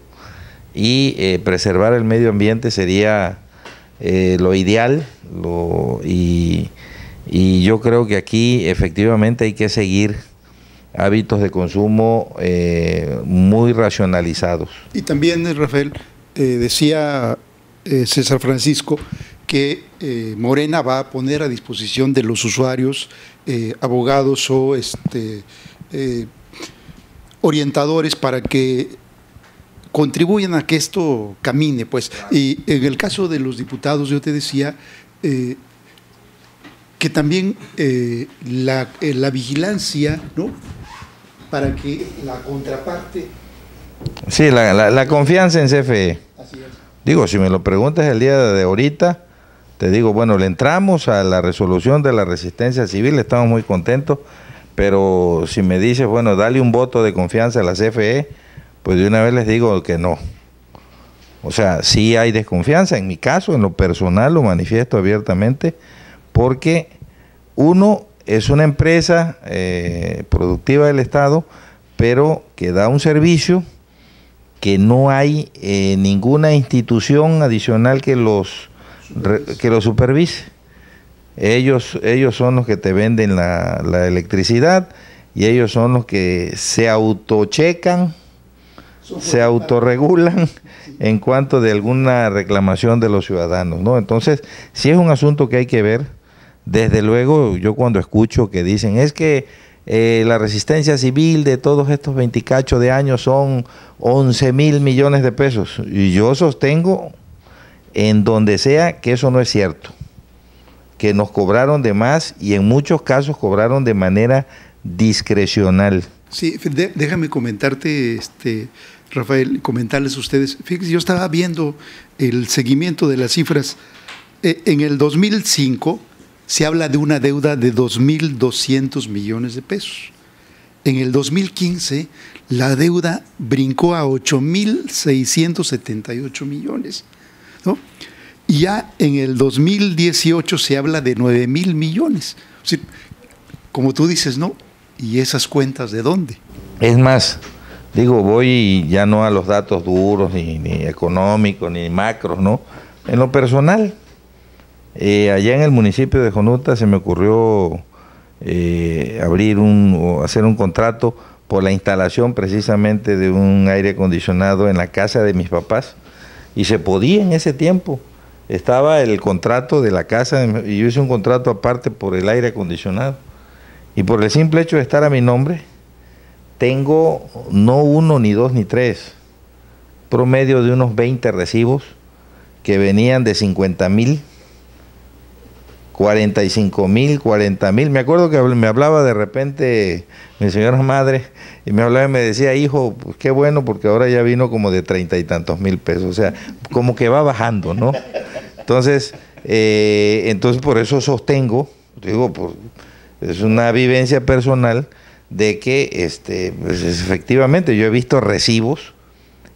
y preservar el medio ambiente sería lo ideal, y yo creo que aquí efectivamente hay que seguir hábitos de consumo muy racionalizados. Y también, Rafael, decía César Francisco que Morena va a poner a disposición de los usuarios abogados o orientadores para que contribuyan a que esto camine, pues. Y en el caso de los diputados, yo te decía que también la vigilancia, ¿no?, para que la contraparte... Sí, la confianza en CFE. Así es. Digo, si me lo preguntas el día de ahorita, te digo, bueno, le entramos a la resolución de la resistencia civil, estamos muy contentos, pero si me dices, bueno, dale un voto de confianza a la CFE, pues de una vez les digo que no. O sea, sí hay desconfianza, en mi caso, en lo personal, lo manifiesto abiertamente, porque uno es una empresa productiva del Estado, pero que da un servicio que no hay ninguna institución adicional que los supervise. Ellos son los que te venden la electricidad, y ellos son los que se autochecan, se autorregulan en cuanto de alguna reclamación de los ciudadanos, ¿no? Entonces, sí es un asunto que hay que ver. Desde luego, yo cuando escucho que dicen, es que la resistencia civil de todos estos 28 de años son 11,000 millones de pesos, y yo sostengo en donde sea que eso no es cierto, que nos cobraron de más, y en muchos casos cobraron de manera discrecional. Sí, déjame comentarte, Rafael, comentarles a ustedes. Fíjense, yo estaba viendo el seguimiento de las cifras. En el 2005 se habla de una deuda de 2.200 millones de pesos. En el 2015 la deuda brincó a 8.678 millones, ¿no? Y ya en el 2018 se habla de 9.000 millones. O sea, como tú dices, ¿no? ¿Y esas cuentas de dónde? Es más, digo, voy ya no a los datos duros, ni económicos, ni macros, ¿no? En lo personal, allá en el municipio de Jonuta se me ocurrió hacer un contrato por la instalación precisamente de un aire acondicionado en la casa de mis papás, y se podía en ese tiempo. Estaba el contrato de la casa, y yo hice un contrato aparte por el aire acondicionado, y por el simple hecho de estar a mi nombre, tengo no uno, ni dos, ni tres, promedio de unos 20 recibos que venían de 50,000, 45,000, 40,000. Me acuerdo que me hablaba de repente mi señora madre, y me hablaba y me decía, hijo, pues qué bueno, porque ahora ya vino como de 30 y tantos mil pesos. O sea, como que va bajando, ¿no? Entonces por eso sostengo, digo, es una vivencia personal de que pues efectivamente yo he visto recibos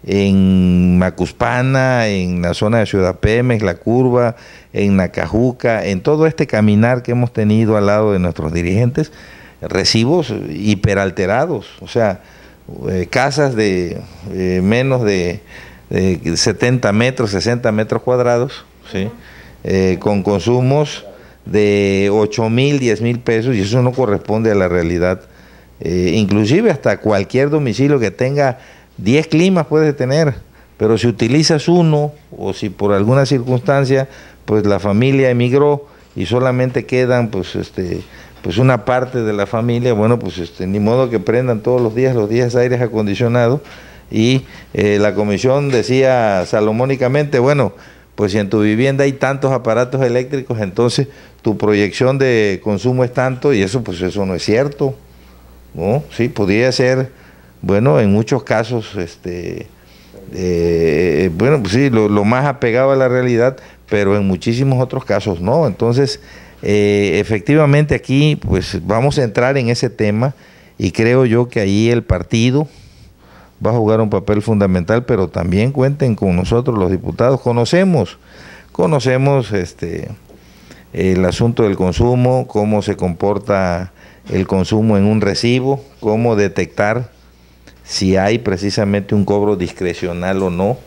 en Macuspana, en la zona de Ciudad Pemex, La Curva, en Nacajuca, en todo este caminar que hemos tenido al lado de nuestros dirigentes, recibos hiperalterados, o sea, casas de menos de 70 metros, 60 metros cuadrados, ¿sí? Con consumos de 8,000, 10,000 pesos, y eso no corresponde a la realidad. Inclusive hasta cualquier domicilio que tenga 10 climas puedes tener, pero si utilizas uno, o si por alguna circunstancia pues la familia emigró y solamente quedan pues una parte de la familia, bueno, pues ni modo que prendan todos los días aires acondicionados. Y la comisión decía salomónicamente, bueno, pues si en tu vivienda hay tantos aparatos eléctricos, entonces tu proyección de consumo es tanto, y eso pues eso no es cierto, ¿no? Sí, podría ser, bueno, en muchos casos, bueno, pues sí, lo más apegado a la realidad, pero en muchísimos otros casos no. Entonces, efectivamente aquí, pues vamos a entrar en ese tema, y creo yo que ahí el partido va a jugar un papel fundamental, pero también cuenten con nosotros los diputados. Conocemos el asunto del consumo, cómo se comporta el consumo en un recibo, cómo detectar si hay precisamente un cobro discrecional o no.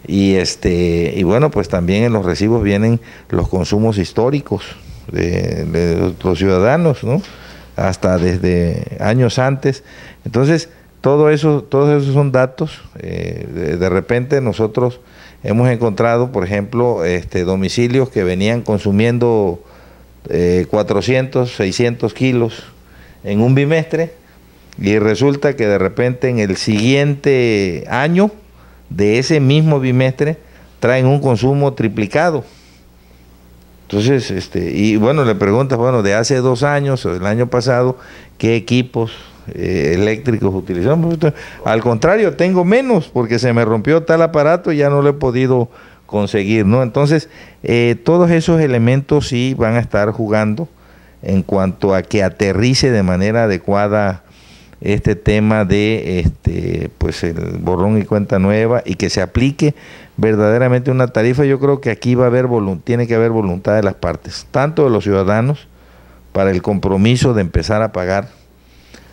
Y bueno, pues también en los recibos vienen los consumos históricos de los ciudadanos, ¿no? Hasta desde años antes. Entonces, todos esos son datos. De repente nosotros hemos encontrado, por ejemplo, domicilios que venían consumiendo 400, 600 kilos en un bimestre, y resulta que de repente en el siguiente año de ese mismo bimestre traen un consumo triplicado. Entonces, y bueno, le preguntas, bueno, de hace 2 años o del año pasado, ¿qué equipos eléctricos utilizamos? Al contrario, tengo menos porque se me rompió tal aparato y ya no lo he podido conseguir, ¿no? Entonces, todos esos elementos sí van a estar jugando en cuanto a que aterrice de manera adecuada este tema de pues el borrón y cuenta nueva, y que se aplique verdaderamente una tarifa. Yo creo que aquí tiene que haber voluntad de las partes, tanto de los ciudadanos, para el compromiso de empezar a pagar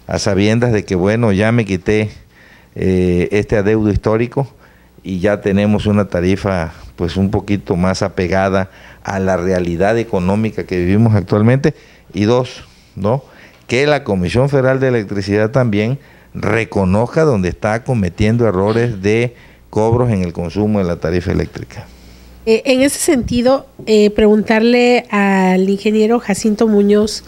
a sabiendas de que, bueno, ya me quité este adeudo histórico y ya tenemos una tarifa pues un poquito más apegada a la realidad económica que vivimos actualmente. Y 2, ¿no?, que la Comisión Federal de Electricidad también reconozca donde está cometiendo errores de cobros en el consumo de la tarifa eléctrica. En ese sentido, preguntarle al ingeniero Jacinto Muñoz,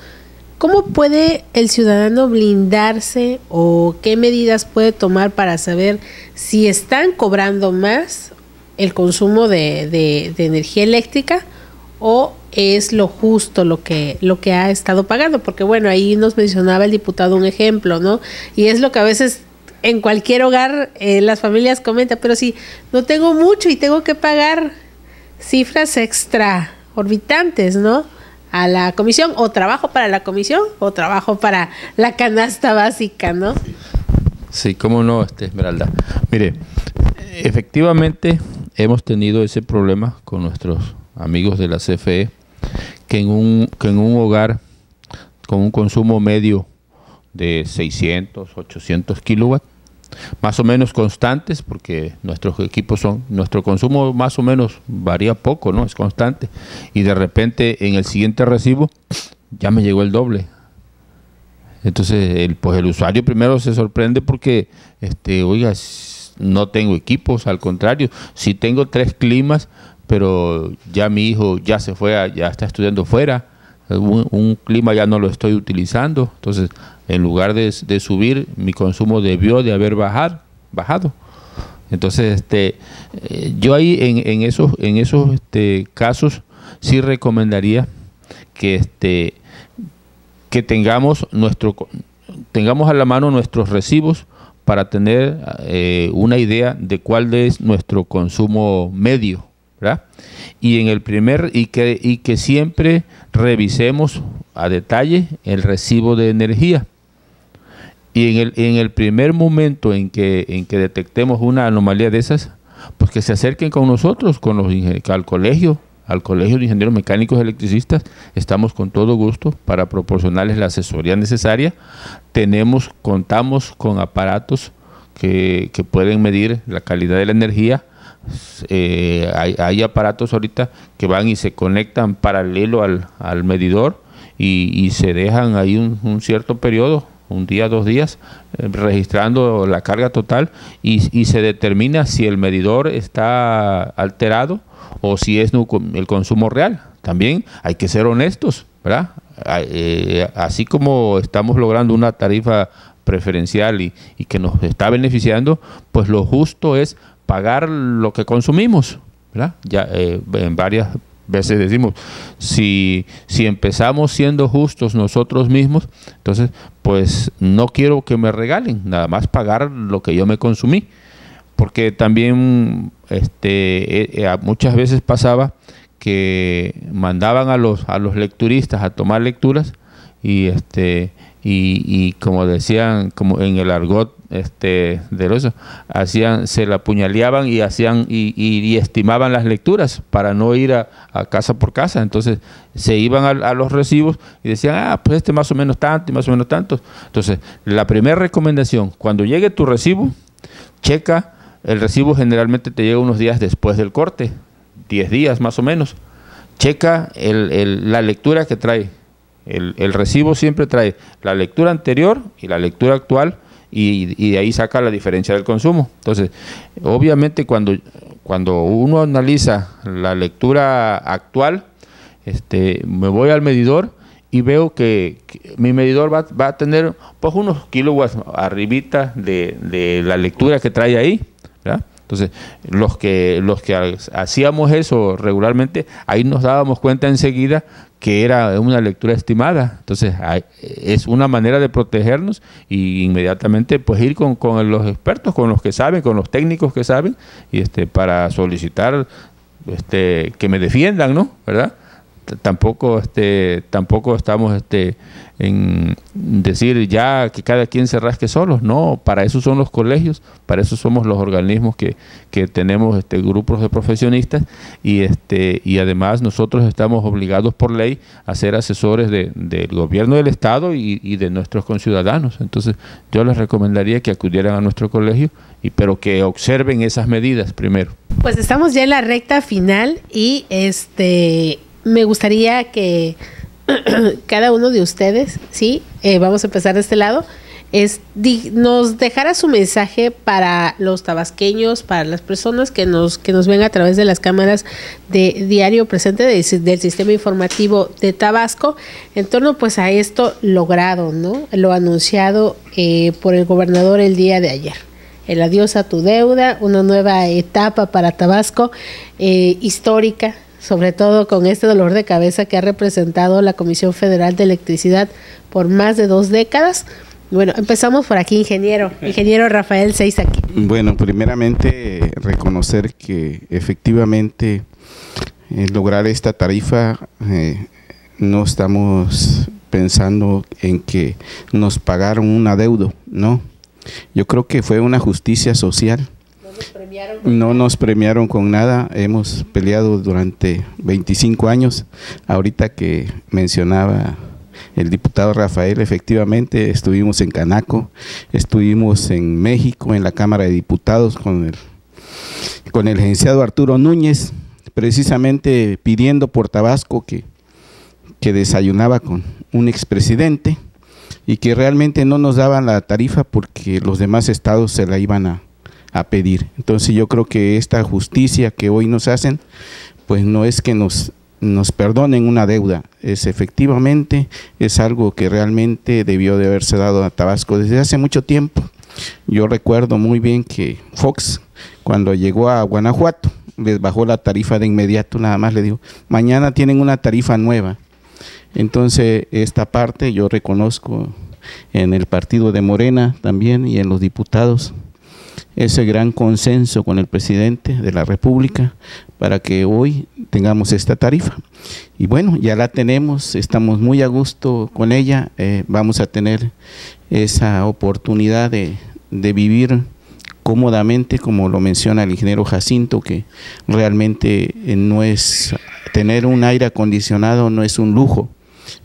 ¿cómo puede el ciudadano blindarse o qué medidas puede tomar para saber si están cobrando más el consumo de energía eléctrica o es lo justo lo que ha estado pagando? Porque bueno, ahí nos mencionaba el diputado un ejemplo, ¿no? Y es lo que a veces en cualquier hogar las familias comentan, pero si no tengo mucho y tengo que pagar cifras extraorbitantes, ¿no?, a la comisión, o trabajo para la comisión o trabajo para la canasta básica, ¿no? Sí, cómo no, Esmeralda. Mire, efectivamente hemos tenido ese problema con nuestros amigos de la CFE, que en un hogar con un consumo medio de 600, 800 kilowatts, más o menos constantes, porque nuestros equipos nuestro consumo más o menos varía poco, ¿no? Es constante. Y de repente en el siguiente recibo ya me llegó el doble. Entonces el usuario primero se sorprende porque, oiga, no tengo equipos, al contrario, sí tengo 3 climas, pero ya mi hijo ya se fue, ya está estudiando fuera, un clima ya no lo estoy utilizando, entonces en lugar de subir, mi consumo debió de haber bajado. Entonces, yo ahí en esos casos sí recomendaría que tengamos a la mano nuestros recibos para tener una idea de cuál es nuestro consumo medio, ¿verdad? Y que siempre revisemos a detalle el recibo de energía. Y en el primer momento en que detectemos una anomalía de esas, pues que se acerquen con nosotros, al colegio de ingenieros mecánicos electricistas. Estamos con todo gusto para proporcionarles la asesoría necesaria. Contamos con aparatos que pueden medir la calidad de la energía. Hay aparatos ahorita que van y se conectan paralelo al medidor y se dejan ahí un cierto periodo, un día, 2 días, registrando la carga total y se determina si el medidor está alterado o si es el consumo real. También hay que ser honestos, ¿verdad? Así como estamos logrando una tarifa preferencial y que nos está beneficiando, pues lo justo es pagar lo que consumimos, ¿verdad? Ya en varias veces decimos, si empezamos siendo justos nosotros mismos, entonces pues no quiero que me regalen, nada más pagar lo que yo me consumí, porque también muchas veces pasaba que mandaban a los lecturistas a tomar lecturas y y como decían, como en el argot del oso, se la apuñaleaban y hacían y estimaban las lecturas para no ir a casa por casa. Entonces se iban a los recibos y decían, pues más o menos tanto y más o menos tanto. Entonces la primera recomendación, cuando llegue tu recibo, checa, el recibo generalmente te llega unos días después del corte, 10 días más o menos. Checa la lectura que trae. El recibo siempre trae la lectura anterior y la lectura actual, y de ahí saca la diferencia del consumo. Entonces, obviamente cuando uno analiza la lectura actual, me voy al medidor y veo que mi medidor va a tener pues unos kilowatts arribita de la lectura que trae ahí, ¿verdad? Entonces, los que hacíamos eso regularmente, ahí nos dábamos cuenta enseguida que era una lectura estimada. Entonces, es una manera de protegernos y inmediatamente pues ir con los expertos, con los que saben, con los técnicos que saben, y para solicitar que me defiendan, ¿no? ¿Verdad? Tampoco estamos en decir ya que cada quien se rasque solos. No, para eso son los colegios, para eso somos los organismos que tenemos grupos de profesionistas, y además nosotros estamos obligados por ley a ser asesores del gobierno del estado y de nuestros conciudadanos. Entonces yo les recomendaría que acudieran a nuestro colegio, pero que observen esas medidas primero. Pues estamos ya en la recta final y me gustaría que cada uno de ustedes, ¿sí? Vamos a empezar de este lado, nos dejara su mensaje para los tabasqueños, para las personas que nos ven a través de las cámaras de Diario Presente del Sistema Informativo de Tabasco, en torno pues a esto logrado, ¿no? Lo anunciado por el gobernador el día de ayer. El adiós a tu deuda, una nueva etapa para Tabasco, histórica, sobre todo con este dolor de cabeza que ha representado la Comisión Federal de Electricidad por más de 2 décadas. Bueno, empezamos por aquí, ingeniero Rafael Seizaquí. Bueno, primeramente reconocer que efectivamente lograr esta tarifa, no estamos pensando en que nos pagaron un adeudo, ¿no? Yo creo que fue una justicia social. No nos premiaron con nada. Hemos peleado durante 25 años. Ahorita que mencionaba el diputado Rafael, efectivamente estuvimos en Canaco, estuvimos en México, en la Cámara de Diputados con el licenciado Arturo Núñez, precisamente pidiendo por Tabasco que desayunaba con un expresidente y que realmente no nos daban la tarifa porque los demás estados se la iban a pedir. Entonces yo creo que esta justicia que hoy nos hacen, pues no es que nos perdonen una deuda, efectivamente es algo que realmente debió de haberse dado a Tabasco desde hace mucho tiempo. Yo recuerdo muy bien que Fox, cuando llegó a Guanajuato, les bajó la tarifa de inmediato, nada más le dijo, mañana tienen una tarifa nueva. Entonces esta parte yo reconozco en el partido de Morena también y en los diputados ese gran consenso con el presidente de la República para que hoy tengamos esta tarifa. Y bueno, ya la tenemos, estamos muy a gusto con ella, vamos a tener esa oportunidad de vivir cómodamente, como lo menciona el ingeniero Jacinto, que realmente no es tener un aire acondicionado, no es un lujo,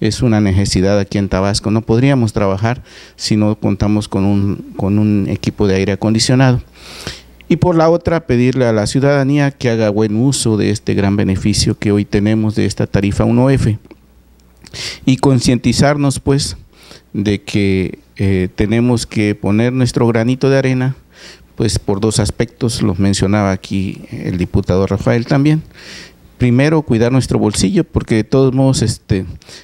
es una necesidad aquí en Tabasco. No podríamos trabajar si no contamos con un equipo de aire acondicionado. Y por la otra, pedirle a la ciudadanía que haga buen uso de este gran beneficio que hoy tenemos de esta tarifa 1F y concientizarnos pues de que tenemos que poner nuestro granito de arena pues por 2 aspectos, los mencionaba aquí el diputado Rafael también. Primero, cuidar nuestro bolsillo, porque de todos modos,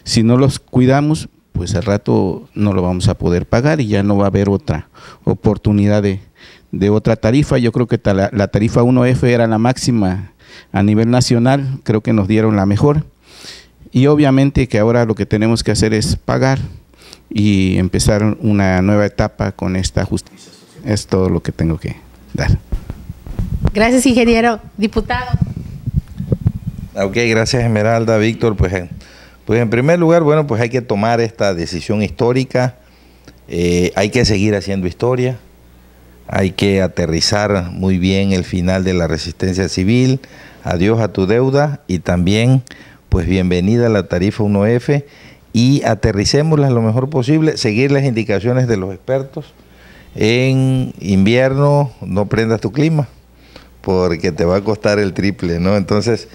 si no los cuidamos, pues al rato no lo vamos a poder pagar y ya no va a haber otra oportunidad de otra tarifa. Yo creo que la tarifa 1F era la máxima a nivel nacional, creo que nos dieron la mejor. Y obviamente que ahora lo que tenemos que hacer es pagar y empezar una nueva etapa con esta justicia. Es todo lo que tengo que dar. Gracias, ingeniero. Diputado. Ok, gracias Esmeralda, Víctor. Pues en primer lugar, bueno, pues hay que tomar esta decisión histórica hay que seguir haciendo historia, hay que aterrizar muy bien el final de la resistencia civil, adiós a tu deuda, y también pues bienvenida a la tarifa 1F, y aterricémosla lo mejor posible, seguir las indicaciones de los expertos. En invierno no prendas tu clima porque te va a costar el triple, ¿no? Entonces,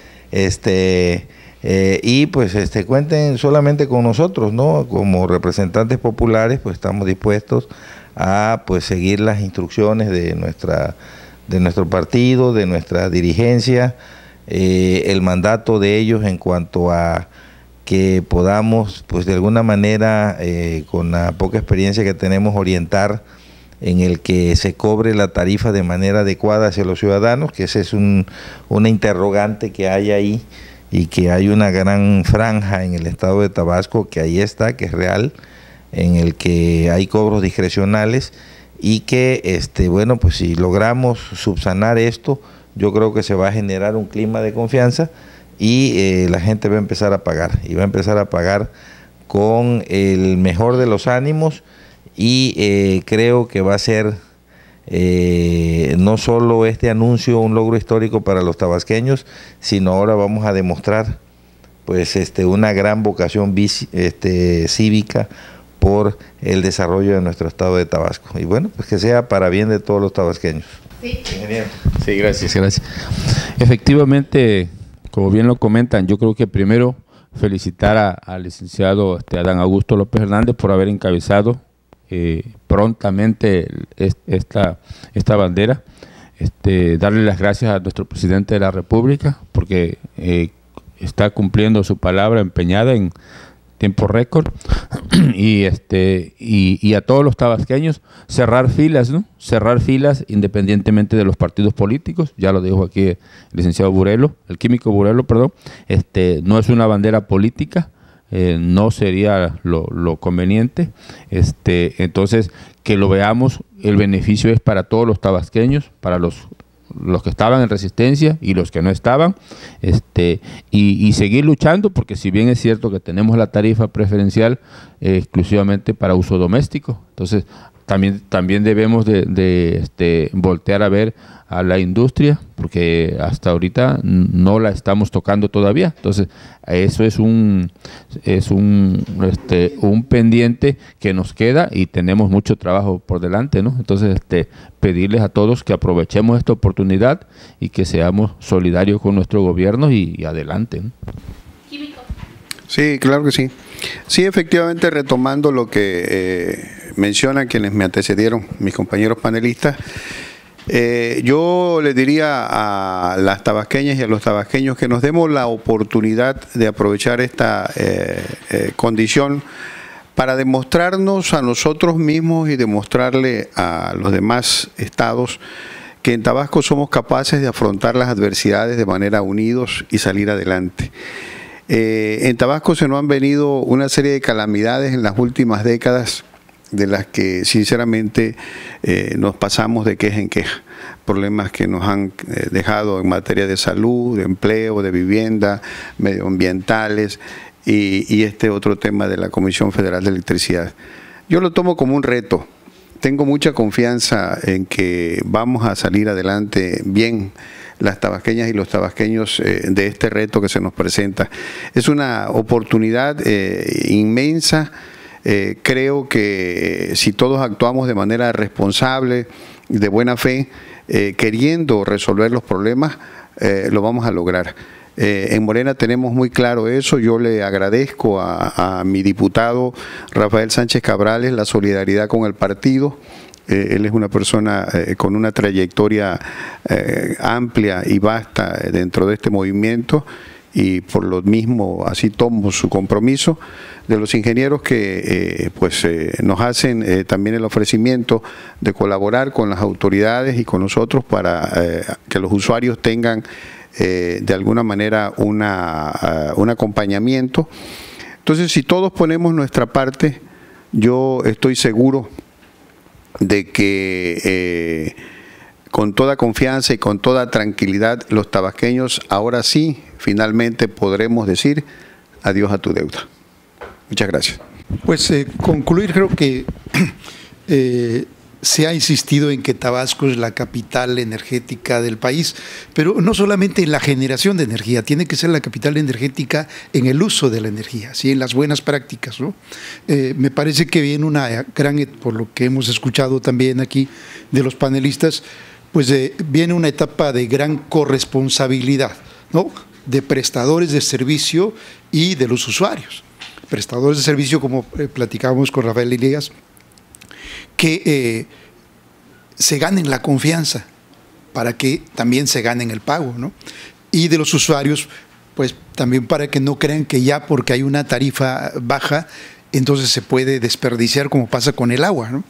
y pues cuenten solamente con nosotros, ¿no? Como representantes populares, pues estamos dispuestos a pues seguir las instrucciones de nuestro partido, de nuestra dirigencia, el mandato de ellos en cuanto a que podamos, pues de alguna manera, con la poca experiencia que tenemos, orientar en el que se cobre la tarifa de manera adecuada hacia los ciudadanos, que ese es una interrogante que hay ahí, y que hay una gran franja en el estado de Tabasco, que ahí está, que es real, en el que hay cobros discrecionales, y que, bueno, pues si logramos subsanar esto, yo creo que se va a generar un clima de confianza, y la gente va a empezar a pagar, y va a empezar a pagar con el mejor de los ánimos, y creo que va a ser no solo este anuncio un logro histórico para los tabasqueños, sino ahora vamos a demostrar pues una gran vocación cívica por el desarrollo de nuestro estado de Tabasco. Y bueno, pues que sea para bien de todos los tabasqueños. Sí. Sí, gracias. Efectivamente, como bien lo comentan, yo creo que primero felicitar al licenciado Adán Augusto López Hernández por haber encabezado prontamente esta bandera, darle las gracias a nuestro presidente de la República porque está cumpliendo su palabra empeñada en tiempo récord, y a todos los tabasqueños cerrar filas, ¿no? Cerrar filas independientemente de los partidos políticos. Ya lo dijo aquí el licenciado Burelo, el químico Burelo, perdón. No es una bandera política. No sería lo conveniente, entonces que lo veamos, el beneficio es para todos los tabasqueños, para los que estaban en resistencia y los que no estaban, y seguir luchando, porque si bien es cierto que tenemos la tarifa preferencial exclusivamente para uso doméstico, entonces también debemos de voltear a ver a la industria, porque hasta ahorita no la estamos tocando todavía. Entonces, eso es un pendiente que nos queda y tenemos mucho trabajo por delante, ¿no? Entonces, pedirles a todos que aprovechemos esta oportunidad y que seamos solidarios con nuestro gobierno y adelante, ¿no? Sí, claro que sí. Sí, efectivamente, retomando lo que mencionan quienes me antecedieron, mis compañeros panelistas, yo les diría a las tabasqueñas y a los tabasqueños que nos demos la oportunidad de aprovechar esta condición para demostrarnos a nosotros mismos y demostrarle a los demás estados que en Tabasco somos capaces de afrontar las adversidades de manera unidos y salir adelante. En Tabasco se nos han venido una serie de calamidades en las últimas décadas, de las que sinceramente nos pasamos de queja en queja. Problemas que nos han dejado en materia de salud, de empleo, de vivienda, medioambientales y este otro tema de la Comisión Federal de Electricidad. Yo lo tomo como un reto. Tengo mucha confianza en que vamos a salir adelante bien las tabasqueñas y los tabasqueños de este reto que se nos presenta. Es una oportunidad inmensa. Creo que si todos actuamos de manera responsable, de buena fe, queriendo resolver los problemas, lo vamos a lograr. En Morena tenemos muy claro eso. Yo le agradezco a mi diputado Rafael Sánchez Cabrales la solidaridad con el partido. Él es una persona con una trayectoria amplia y vasta dentro de este movimiento, y por lo mismo así tomo su compromiso. De los ingenieros que nos hacen también el ofrecimiento de colaborar con las autoridades y con nosotros para que los usuarios tengan de alguna manera un acompañamiento. Entonces, si todos ponemos nuestra parte, yo estoy seguro de que con toda confianza y con toda tranquilidad los tabasqueños ahora sí finalmente podremos decir adiós a tu deuda. Muchas gracias. Pues concluir, creo que se ha insistido en que Tabasco es la capital energética del país, pero no solamente en la generación de energía, tiene que ser la capital energética en el uso de la energía, ¿sí? En las buenas prácticas, ¿no? Me parece que viene una gran, por lo que hemos escuchado también aquí de los panelistas, pues viene una etapa de gran corresponsabilidad, ¿no? De prestadores de servicio y de los usuarios. Prestadores de servicio, como platicábamos con Rafael Elías, que se ganen la confianza para que también se ganen el pago, ¿no? Y de los usuarios, pues también para que no crean que ya porque hay una tarifa baja, entonces se puede desperdiciar como pasa con el agua, ¿no?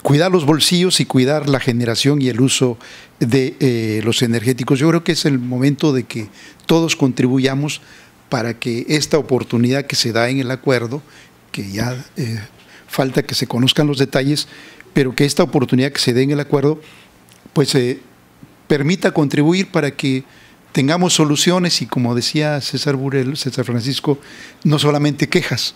Cuidar los bolsillos y cuidar la generación y el uso de los energéticos. Yo creo que es el momento de que todos contribuyamos para que esta oportunidad que se da en el acuerdo, que ya falta que se conozcan los detalles, pero que esta oportunidad que se dé en el acuerdo, pues permita contribuir para que tengamos soluciones y, como decía César Francisco, no solamente quejas,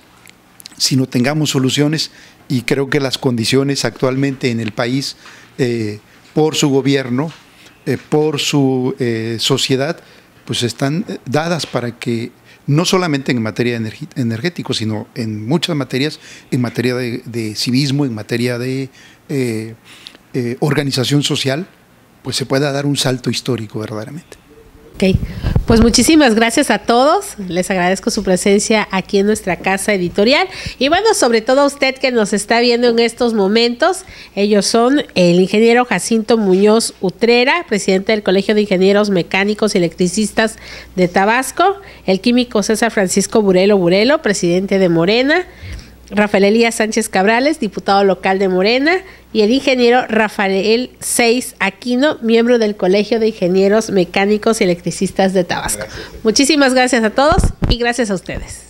sino tengamos soluciones, y creo que las condiciones actualmente en el país, por su gobierno, por su sociedad, pues están dadas para que no solamente en materia de energético, sino en muchas materias, en materia de civismo, en materia de organización social, pues se pueda dar un salto histórico verdaderamente. Ok, pues muchísimas gracias a todos, les agradezco su presencia aquí en nuestra casa editorial y bueno, sobre todo a usted que nos está viendo en estos momentos. Ellos son el ingeniero Jacinto Muñoz Utrera, presidente del Colegio de Ingenieros Mecánicos y Electricistas de Tabasco, el químico César Francisco Burelo, presidente de Morena, Rafael Elías Sánchez Cabrales, diputado local de Morena, y el ingeniero Rafael Seis Aquino, miembro del Colegio de Ingenieros Mecánicos y Electricistas de Tabasco. Gracias. Muchísimas gracias a todos y gracias a ustedes.